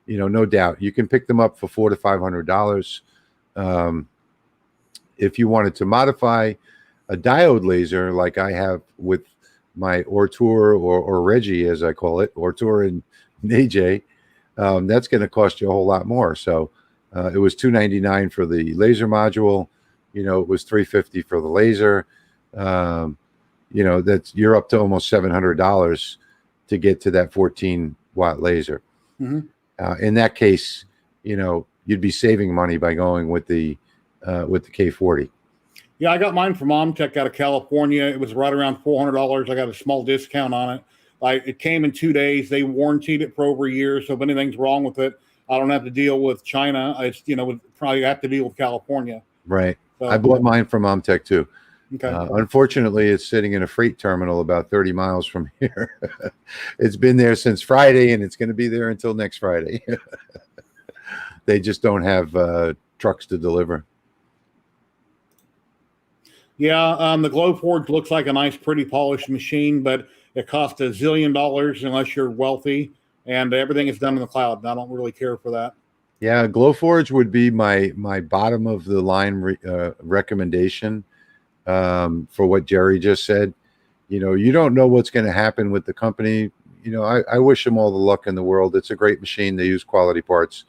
No doubt. You can pick them up for $400 to $500. If you wanted to modify a diode laser like I have with my Tour or Reggie, as I call it, Tour and AJ, that's going to cost you a whole lot more. So it was $299 for the laser module. It was $350 for the laser. That's, you're up to almost $700 to get to that 14 watt laser. In that case, you'd be saving money by going with the K40. Yeah, I got mine from Omtech out of California. It was right around $400. I got a small discount on it. It came in 2 days. They warranted it for over a year. So if anything's wrong with it, I don't have to deal with China. It's probably have to deal with California. Right. So, I bought mine from Omtech too. Okay. Unfortunately, it's sitting in a freight terminal about 30 miles from here. It's been there since Friday, and it's going to be there until next Friday. They just don't have trucks to deliver. Yeah, the Glowforge looks like a nice, pretty polished machine, but it costs $1 zillion unless you're wealthy, and everything is done in the cloud. I don't really care for that. Yeah, Glowforge would be my bottom of the line recommendation. For what Jerry just said. You don't know what's going to happen with the company. I wish them all the luck in the world. It's a great machine. They use quality parts.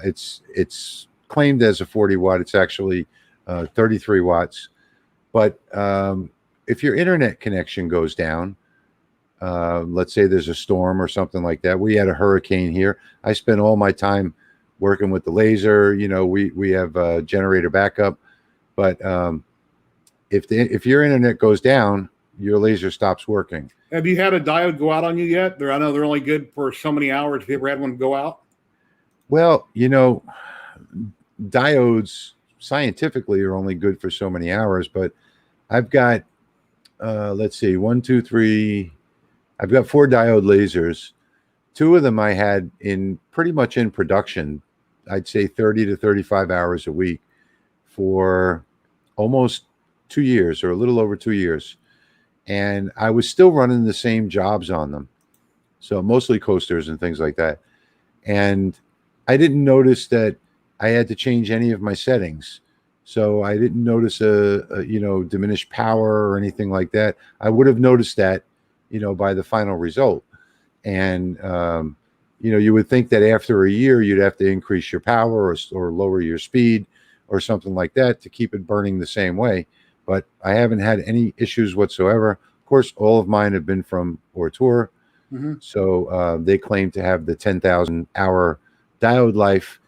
It's claimed as a 40 watt. It's actually 33 watts. But if your internet connection goes down, let's say there's a storm or something like that. We had a hurricane here. I spent all my time working with the laser. We have generator backup, but if your internet goes down, your laser stops working. Have you had a diode go out on you yet? I know they're only good for so many hours. Have you ever had one go out? Well, diodes scientifically are only good for so many hours, but I've got, let's see, 1, 2, 3. I've got 4 diode lasers. 2 of them I had pretty much in production. I'd say 30 to 35 hours a week for almost 2 years, or a little over 2 years. And I was still running the same jobs on them. So mostly coasters and things like that. And I didn't notice that I had to change any of my settings. So I didn't notice a diminished power or anything like that. I would have noticed that, by the final result. And you would think that after a year you'd have to increase your power or lower your speed or something like that to keep it burning the same way. But I haven't had any issues whatsoever. Of course, all of mine have been from Ortour. Mm-hmm. So they claim to have the 10,000 hour diode life.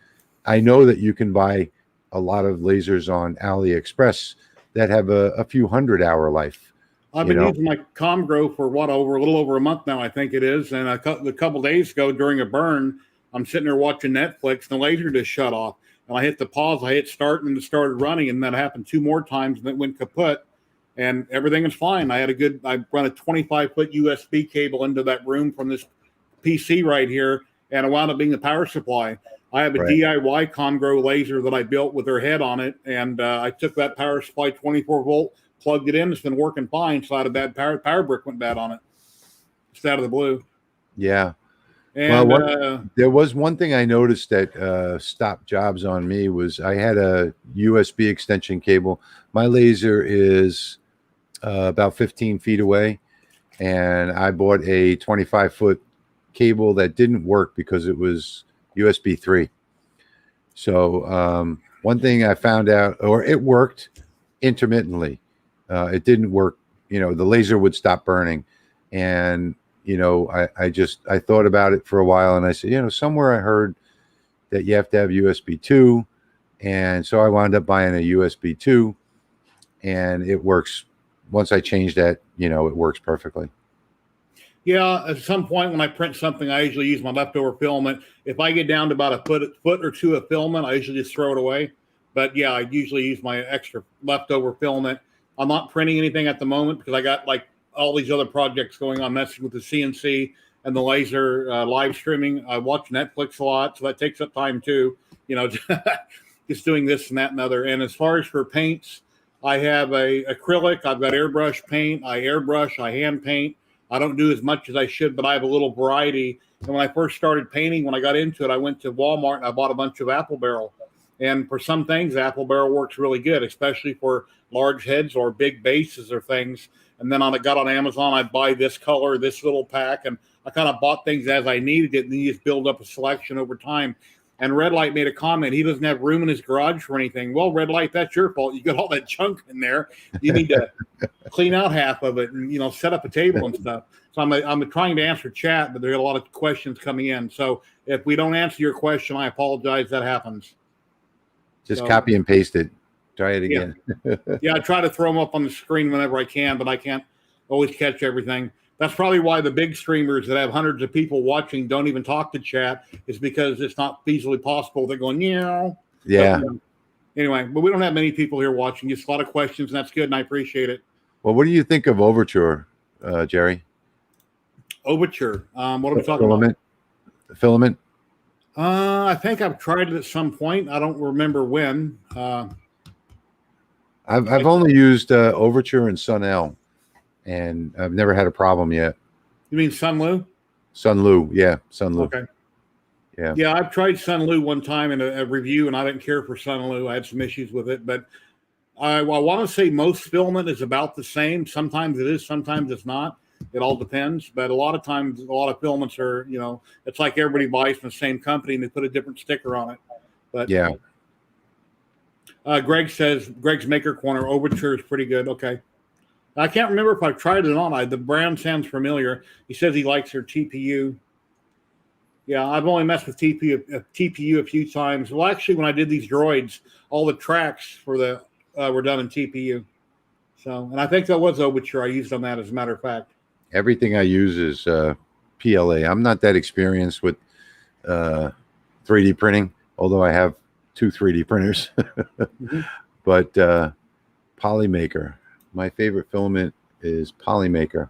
I know that you can buy a lot of lasers on AliExpress that have a few 100-hour life. I've been using my Comgrow for a little over a month now, I think it is. And a couple days ago during a burn, I'm sitting there watching Netflix and the laser just shut off. And I hit the pause, I hit start, and it started running. And that happened 2 more times and it went kaput. And everything is fine. I run a 25-foot USB cable into that room from this PC right here, and it wound up being the power supply. I have a DIY Comgrow laser that I built with their head on it, and I took that power supply 24-volt, plugged it in. It's been working fine. So I had a bad power brick went bad on it. Just out of the blue. Yeah. And there was one thing I noticed that stopped jobs on me was I had a USB extension cable. My laser is about 15 feet away, and I bought a 25-foot cable that didn't work because it was USB 3. So one thing I found out, or it worked intermittently. It didn't work. The laser would stop burning, and I thought about it for a while, and I said, somewhere I heard that you have to have USB 2, and so I wound up buying a USB 2, and it works. Once I changed that, it works perfectly. Yeah, at some point when I print something, I usually use my leftover filament. If I get down to about a foot or two of filament, I usually just throw it away. But yeah, I usually use my extra leftover filament. I'm not printing anything at the moment because I got like all these other projects going on, messing with the CNC and the laser, live streaming. I watch Netflix a lot, so that takes up time too. Just doing this and that and other. And as far as for paints, I have a acrylic. I've got airbrush paint. I airbrush. I hand paint. I don't do as much as I should, but I have a little variety. And when I first started painting, when I got into it, I went to Walmart and I bought a bunch of Apple Barrel. And for some things, Apple Barrel works really good, especially for large heads or big bases or things. And then I got on Amazon, I'd buy this color, this little pack, and I kind of bought things as I needed it, and then you just build up a selection over time. And Red Light made a comment. He doesn't have room in his garage for anything. Well, Red Light, that's your fault. You got all that junk in there. You need to clean out half of it and, set up a table and stuff. So I'm trying to answer chat, but there are a lot of questions coming in. So if we don't answer your question, I apologize. That happens. Just copy and paste it. Try it again. Yeah, I try to throw them up on the screen whenever I can, but I can't always catch everything. That's probably why the big streamers that have hundreds of people watching don't even talk to chat, is because it's not feasibly possible. They're going, yeah. But, anyway, but we don't have many people here watching. Just a lot of questions, and that's good, and I appreciate it. Well, what do you think of Overture, Jerry? Overture. What are we talking about? Filament? I think I've tried it at some point. I don't remember when. I've only used Overture and Sun-L, and I've never had a problem yet. You mean Sunlu? Sunlu, yeah, Sunlu. Okay. Yeah, I've tried Sunlu one time in a review, and I didn't care for Sunlu. I had some issues with it, but I want to say most filament is about the same. Sometimes it is, sometimes it's not. It all depends, but a lot of times, a lot of filaments are, it's like everybody buys from the same company and they put a different sticker on it. But yeah. Greg says, Greg's Maker Corner Overture is pretty good. Okay. I can't remember if I've tried it or not. The brand sounds familiar. He says he likes their TPU. Yeah, I've only messed with TPU a few times. Well, actually, when I did these droids, all the tracks for the were done in TPU. So, and I think that was Overture I used on that, as a matter of fact. Everything I use is PLA. I'm not that experienced with 3D printing, although I have 2 3D printers. Mm-hmm. But Polymaker. My favorite filament is Polymaker.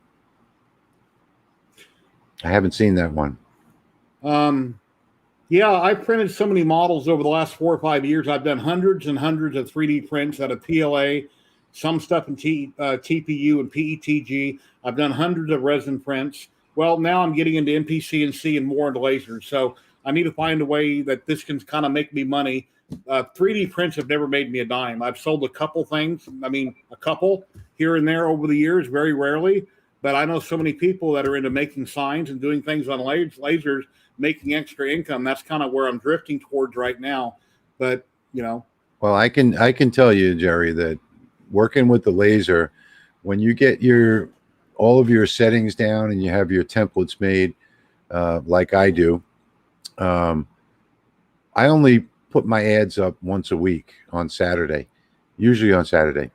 I haven't seen that one. Yeah, I printed so many models over the last 4 or 5 years. I've done hundreds and hundreds of 3D prints out of PLA, some stuff in TPU and PETG. I've done hundreds of resin prints. Well, now I'm getting into MPCNC and more into lasers. So I need to find a way that this can kind of make me money. 3D prints have never made me a dime. I've sold a couple things. I mean, a couple here and there over the years, very rarely. But I know so many people that are into making signs and doing things on lasers, making extra income. That's kind of where I'm drifting towards right now. But, you know. Well, I can tell you, Jerry, that working with the laser, when you get all of your settings down and you have your templates made, like I do, I only put my ads up once a week on Saturday, usually on Saturday.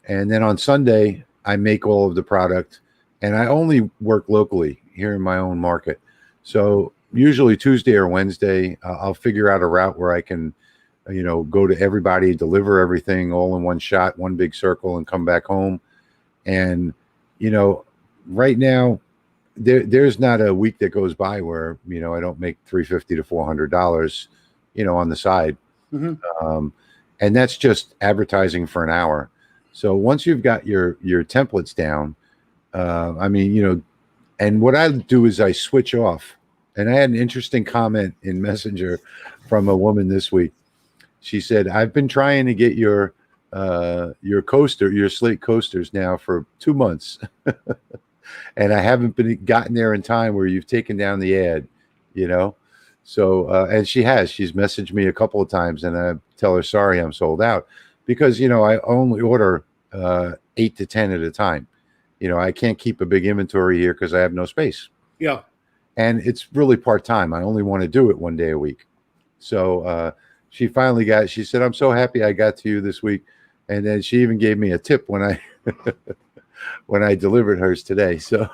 And then on Sunday, I make all of the product, and I only work locally here in my own market. So usually Tuesday or Wednesday, I'll figure out a route where I can, go to everybody, deliver everything all in one shot, one big circle, and come back home. And, right now, there's not a week that goes by where, I don't make $350 to $400, on the side. Mm-hmm. And that's just advertising for an hour. So once you've got your templates down, and what I do is I switch off. And I had an interesting comment in Messenger from a woman this week. She said, I've been trying to get your coaster, your Slate Coasters now for 2 months. And I haven't gotten there in time where you've taken down the ad, So, and she's messaged me a couple of times, and I tell her, sorry, I'm sold out, because, I only order 8 to 10 at a time. I can't keep a big inventory here because I have no space. Yeah. And it's really part-time. I only want to do it 1 day a week. So she finally she said, I'm so happy I got to you this week. And then she even gave me a tip when I when I delivered hers today. So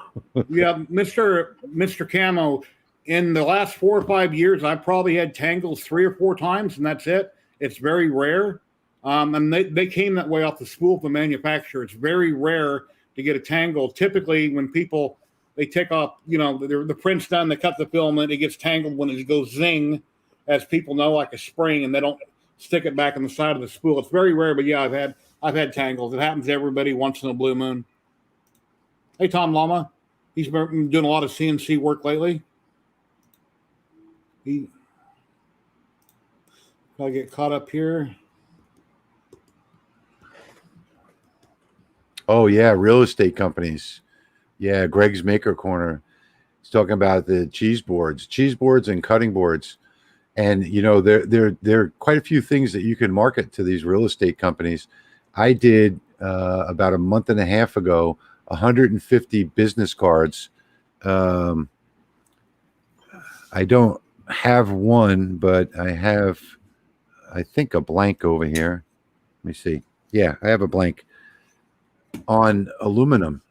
yeah, Mr. Camo, in the last 4 or 5 years, I've probably had tangles 3 or 4 times, and that's it. It's very rare. And they came that way off the spool of the manufacturer. It's very rare to get a tangle. Typically, when people, they take off, the print's done, they cut the filament, it gets tangled when it goes zing, as people know, like a spring, and they don't stick it back on the side of the spool. It's very rare, but yeah, I've had tangles. It happens to everybody once in a blue moon. Hey, Tom Lama, he's been doing a lot of CNC work lately. I'll get caught up here. Oh yeah, real estate companies. Yeah, Greg's Maker Corner. He's talking about the cheese boards and cutting boards. And there are quite a few things that you can market to these real estate companies. I did about a month and a half ago 150 business cards. I don't have one, but I have, I think, a blank over here. Let me see. Yeah, I have a blank on aluminum.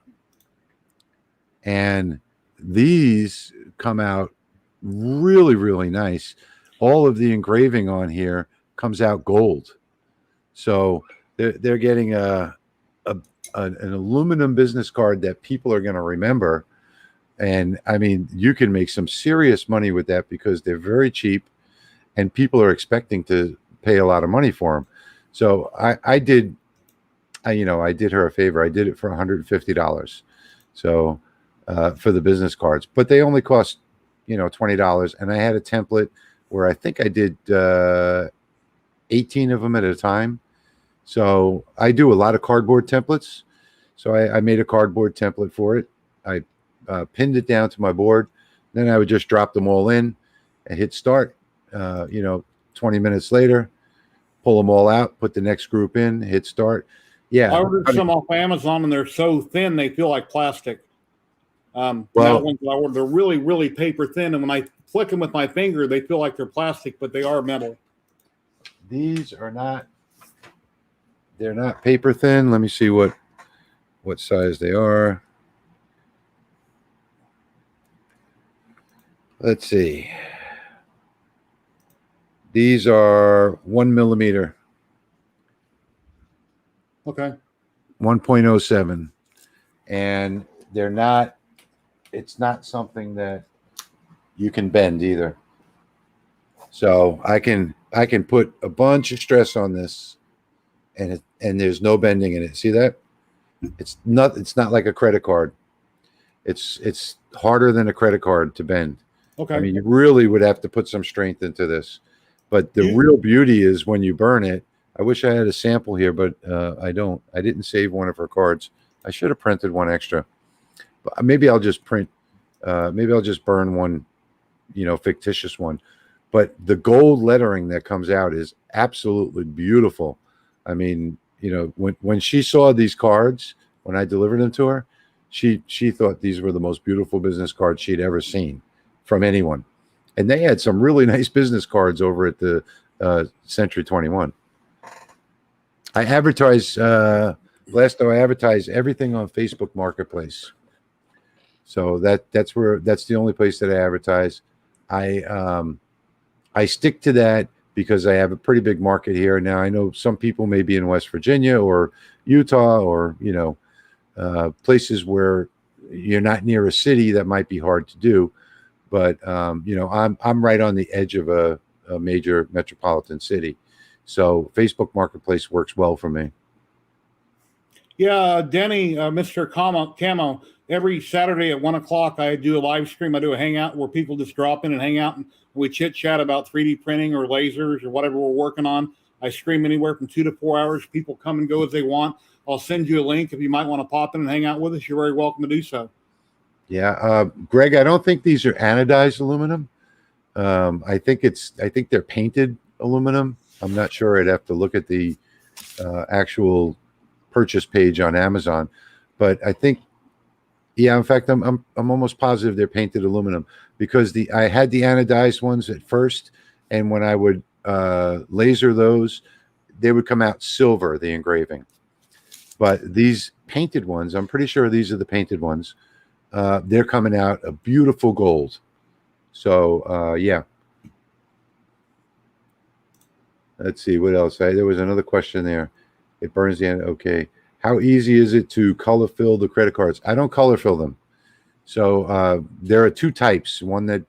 And these come out really, really nice. All of the engraving on here comes out gold. So they're getting an aluminum business card that people are going to remember. And I mean, you can make some serious money with that because they're very cheap and people are expecting to pay a lot of money for them. So I did her a favor. I did it for $150. So for the business cards, but they only cost, $20. And I had a template where I think I did 18 of them at a time. So I do a lot of cardboard templates. So I made a cardboard template for it. I pinned it down to my board. Then I would just drop them all in and hit start. 20 minutes later, pull them all out, put the next group in, hit start. Yeah. I ordered some off Amazon, and they're so thin they feel like plastic. Well, they're really, really paper thin, and when I flick them with my finger, they feel like they're plastic, but they are metal. These are not. They're not paper thin. Let me see what size they are. Let's see. These are 1 millimeter. Okay. 1.07. And they're not, it's not something that you can bend either. So I can put a bunch of stress on this and there's no bending in it. See that? It's not like a credit card. It's harder than a credit card to bend. Okay. I mean, you really would have to put some strength into this. But the real beauty is when you burn it. I wish I had a sample here, but I don't. I didn't save one of her cards. I should have printed one extra. But maybe I'll just print. Maybe I'll just burn one, fictitious one. But the gold lettering that comes out is absolutely beautiful. I mean, when she saw these cards, when I delivered them to her, she thought these were the most beautiful business cards she'd ever seen from anyone. And they had some really nice business cards over at the Century 21. I advertise I advertise everything on Facebook Marketplace. So that's the only place that I advertise. I stick to that because I have a pretty big market here. Now I know some people may be in West Virginia or Utah or places where you're not near a city that might be hard to do. But I'm right on the edge of a major metropolitan city. So Facebook Marketplace works well for me. Yeah, Denny, Mr. Camo, every Saturday at 1 o'clock, I do a live stream. I do a hangout where people just drop in and hang out, and we chit chat about 3D printing or lasers or whatever we're working on. I stream anywhere from 2 to 4 hours. People come and go as they want. I'll send you a link if you might want to pop in and hang out with us. You're very welcome to do so. Yeah, Greg, I don't think these are anodized aluminum. I think they're painted aluminum. I'm not sure. I'd have to look at the actual purchase page on Amazon, but I think, yeah. In fact, I'm almost positive they're painted aluminum because I had the anodized ones at first, and when I would laser those, they would come out silver, the engraving. But these painted ones, I'm pretty sure these are the painted ones. They're coming out a beautiful gold. So yeah. Let's see what else. There was another question there. It burns the end. Okay. How easy is it to color fill the credit cards? I don't color fill them. So there are two types, one that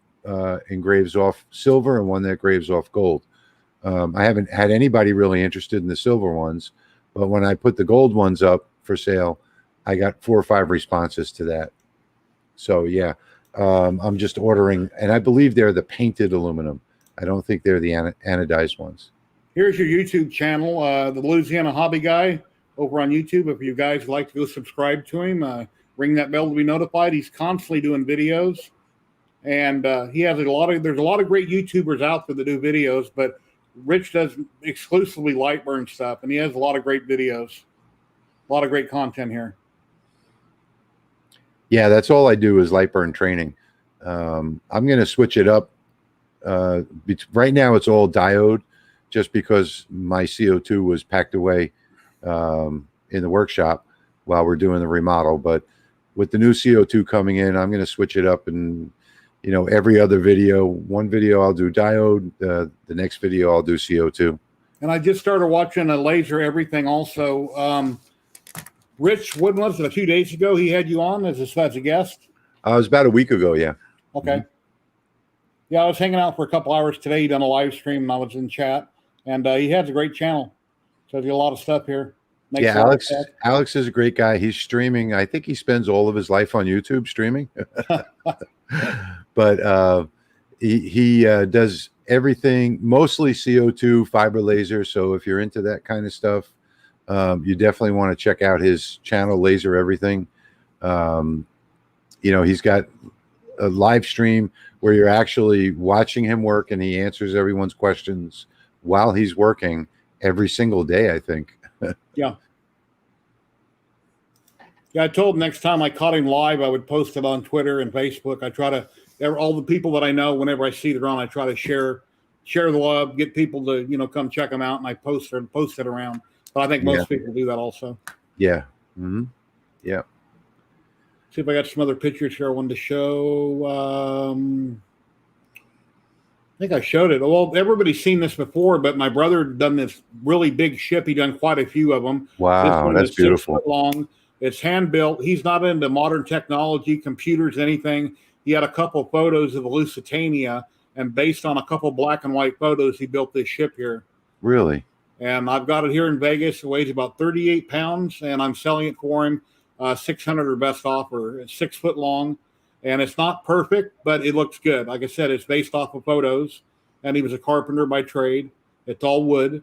engraves off silver and one that engraves off gold. I haven't had anybody really interested in the silver ones, but when I put the gold ones up for sale, I got 4 or 5 responses to that. So yeah, I'm just ordering, and I believe they're the painted aluminum. I don't think they're the anodized ones. Here's your YouTube channel, the Louisiana Hobby Guy over on YouTube. If you guys like to go subscribe to him, ring that bell to be notified. He's constantly doing videos, and he has there's a lot of great YouTubers out there that do videos, but Rich does exclusively light burn stuff, and he has a lot of great videos, a lot of great content here. Yeah, that's all I do is light burn training. I'm going to switch it up. Right now it's all diode, just because my CO2 was packed away in the workshop while we're doing the remodel. But with the new CO2 coming in, I'm going to switch it up, and every other video, one video I'll do diode, the next video I'll do CO2. And I just started watching a laser everything also. Rich, when was it? A few days ago, he had you on as a guest? It was about a week ago, yeah. Okay. Mm-hmm. Yeah, I was hanging out for a couple hours today. He done a live stream, and I was in chat. And he has a great channel. So there's a lot of stuff here. Yeah, Alex is a great guy. He's streaming. I think he spends all of his life on YouTube streaming. But he does everything, mostly CO2, fiber laser. So if you're into that kind of stuff, you definitely want to check out his channel, Laser Everything. He's got a live stream where you're actually watching him work, and he answers everyone's questions while he's working every single day, I think. Yeah. Yeah, I told him next time I caught him live, I would post it on Twitter and Facebook. I try to, all the people that I know, whenever I see they're on, I try to share the love, get people to, come check them out, and I post it around. But I think most people do that also. Yeah. Mm-hmm. Yeah. See if I got some other pictures here I wanted to show. I think I showed it. Well, everybody's seen this before, but my brother done this really big ship. He done quite a few of them. Wow, that's beautiful. 6 foot long. It's hand built. He's not into modern technology, computers, anything. He had a couple photos of the Lusitania, and based on a couple black and white photos, he built this ship here. Really? And I've got it here in Vegas. It weighs about 38 pounds, and I'm selling it for him 600 or best offer. It's 6 foot long. And it's not perfect, but it looks good. Like I said, it's based off of photos. and he was a carpenter by trade. It's all wood.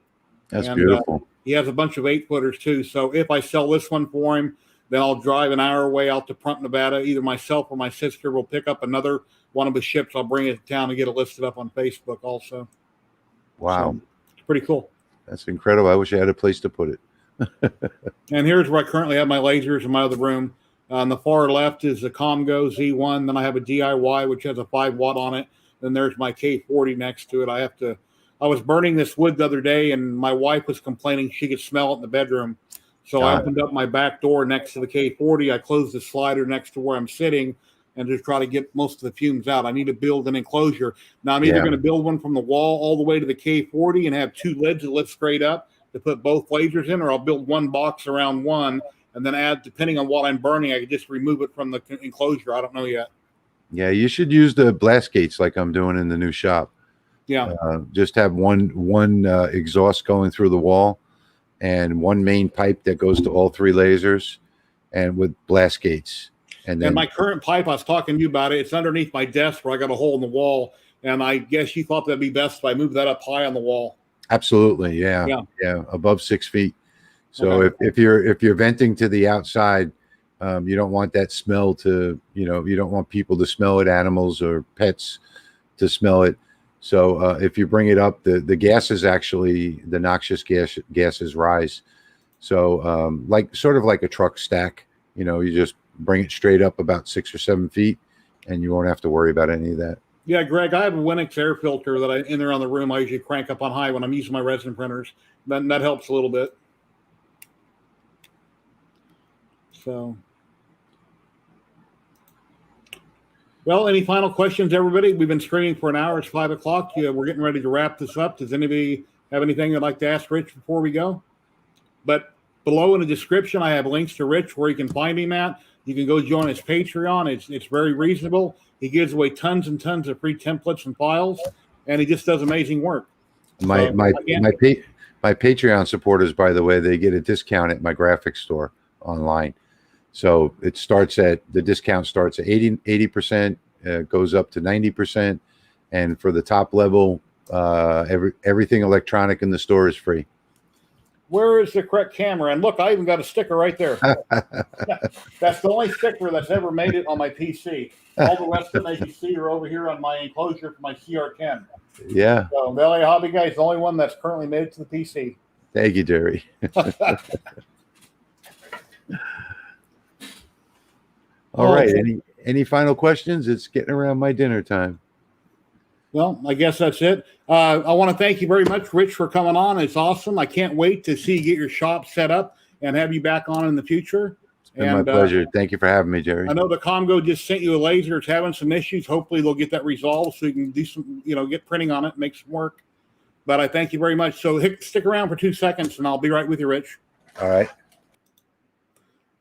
That's And, beautiful. He has a bunch of 8-footers too. So if I sell this one for him, then I'll drive an hour away out to Prump, Nevada. Either myself or my sister will pick up another one of his ships. I'll bring it to town and get it listed up on Facebook also. Wow. So, it's pretty cool. That's incredible. I wish I had a place to put it. And here's where I currently have my lasers in my other room. On the far left is the Comgo Z1. Then I have a DIY, which has a 5-watt on it. Then there's my K40 next to it. I was burning this wood the other day, and my wife was complaining she could smell it in the bedroom. So I opened up my back door next to the K40. I closed the slider next to where I'm sitting and just try to get most of the fumes out. I need to build an enclosure. Now, I'm either going to build one from the wall all the way to the K40 and have 2 lids that lift straight up to put both lasers in, or I'll build one box around one and then add, depending on what I'm burning, I could just remove it from the enclosure. I don't know yet. Yeah, you should use the blast gates like I'm doing in the new shop. Yeah. Just have one exhaust going through the wall and one main pipe that goes to all 3 lasers, and with blast gates. And then my current pipe, I was talking to you about it. It's underneath my desk where I got a hole in the wall. And I guess you thought that'd be best if I moved that up high on the wall. Absolutely. Yeah. Above 6 feet. So if you're venting to the outside, you don't want that smell to, you don't want people to smell it, animals or pets to smell it. So if you bring it up, the gases actually, the noxious gases rise. So sort of like a truck stack, you just bring it straight up about 6 or 7 feet, and you won't have to worry about any of that. Yeah, Greg, I have a Winix air filter that in there on the room. I usually crank up on high when I'm using my resin printers. That helps a little bit. So, well, any final questions, everybody? We've been streaming for an hour. It's 5 o'clock. We're getting ready to wrap this up. Does anybody have anything they'd like to ask Rich before we go? But below in the description, I have links to Rich where you can find him at. You can go join his Patreon. It's very reasonable. He gives away tons and tons of free templates and files, and he just does amazing work. My Patreon supporters, by the way, they get a discount at my graphics store online. So the discount starts at 80%, goes up to 90%. And for the top level, everything electronic in the store is free. Where is the correct camera? And look, I even got a sticker right there. That's the only sticker that's ever made it on my PC. All the rest of them, as you see, are over here on my enclosure for my CR10. Yeah. So the LA Hobby Guy is the only one that's currently made it to the PC. Thank you, Jerry. All right. Any final questions? It's getting around my dinner time. Well, I guess that's it. I want to thank you very much, Rich, for coming on. It's awesome. I can't wait to see you get your shop set up and have you back on in the future. It's been my pleasure. Thank you for having me, Jerry. I know the Comgo just sent you a laser. It's having some issues. Hopefully they'll get that resolved so you can do some, get printing on it, make some work. But I thank you very much. So stick around for 2 seconds and I'll be right with you, Rich. All right.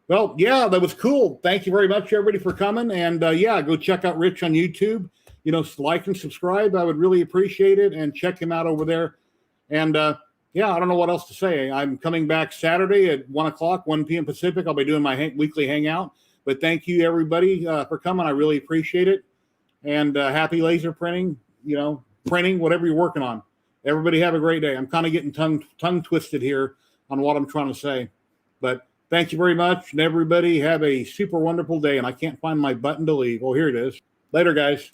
Well, yeah, that was cool. Thank you very much, everybody, for coming. And go check out Rich on YouTube. Like and subscribe. I would really appreciate it. And check him out over there. And I don't know what else to say. I'm coming back Saturday at 1 o'clock, 1 p.m. Pacific. I'll be doing my weekly hangout. But thank you, everybody, for coming. I really appreciate it. And happy laser printing, printing, whatever you're working on. Everybody have a great day. I'm kind of getting tongue twisted here on what I'm trying to say. But thank you very much. And everybody have a super wonderful day. And I can't find my button to leave. Oh, here it is. Later, guys.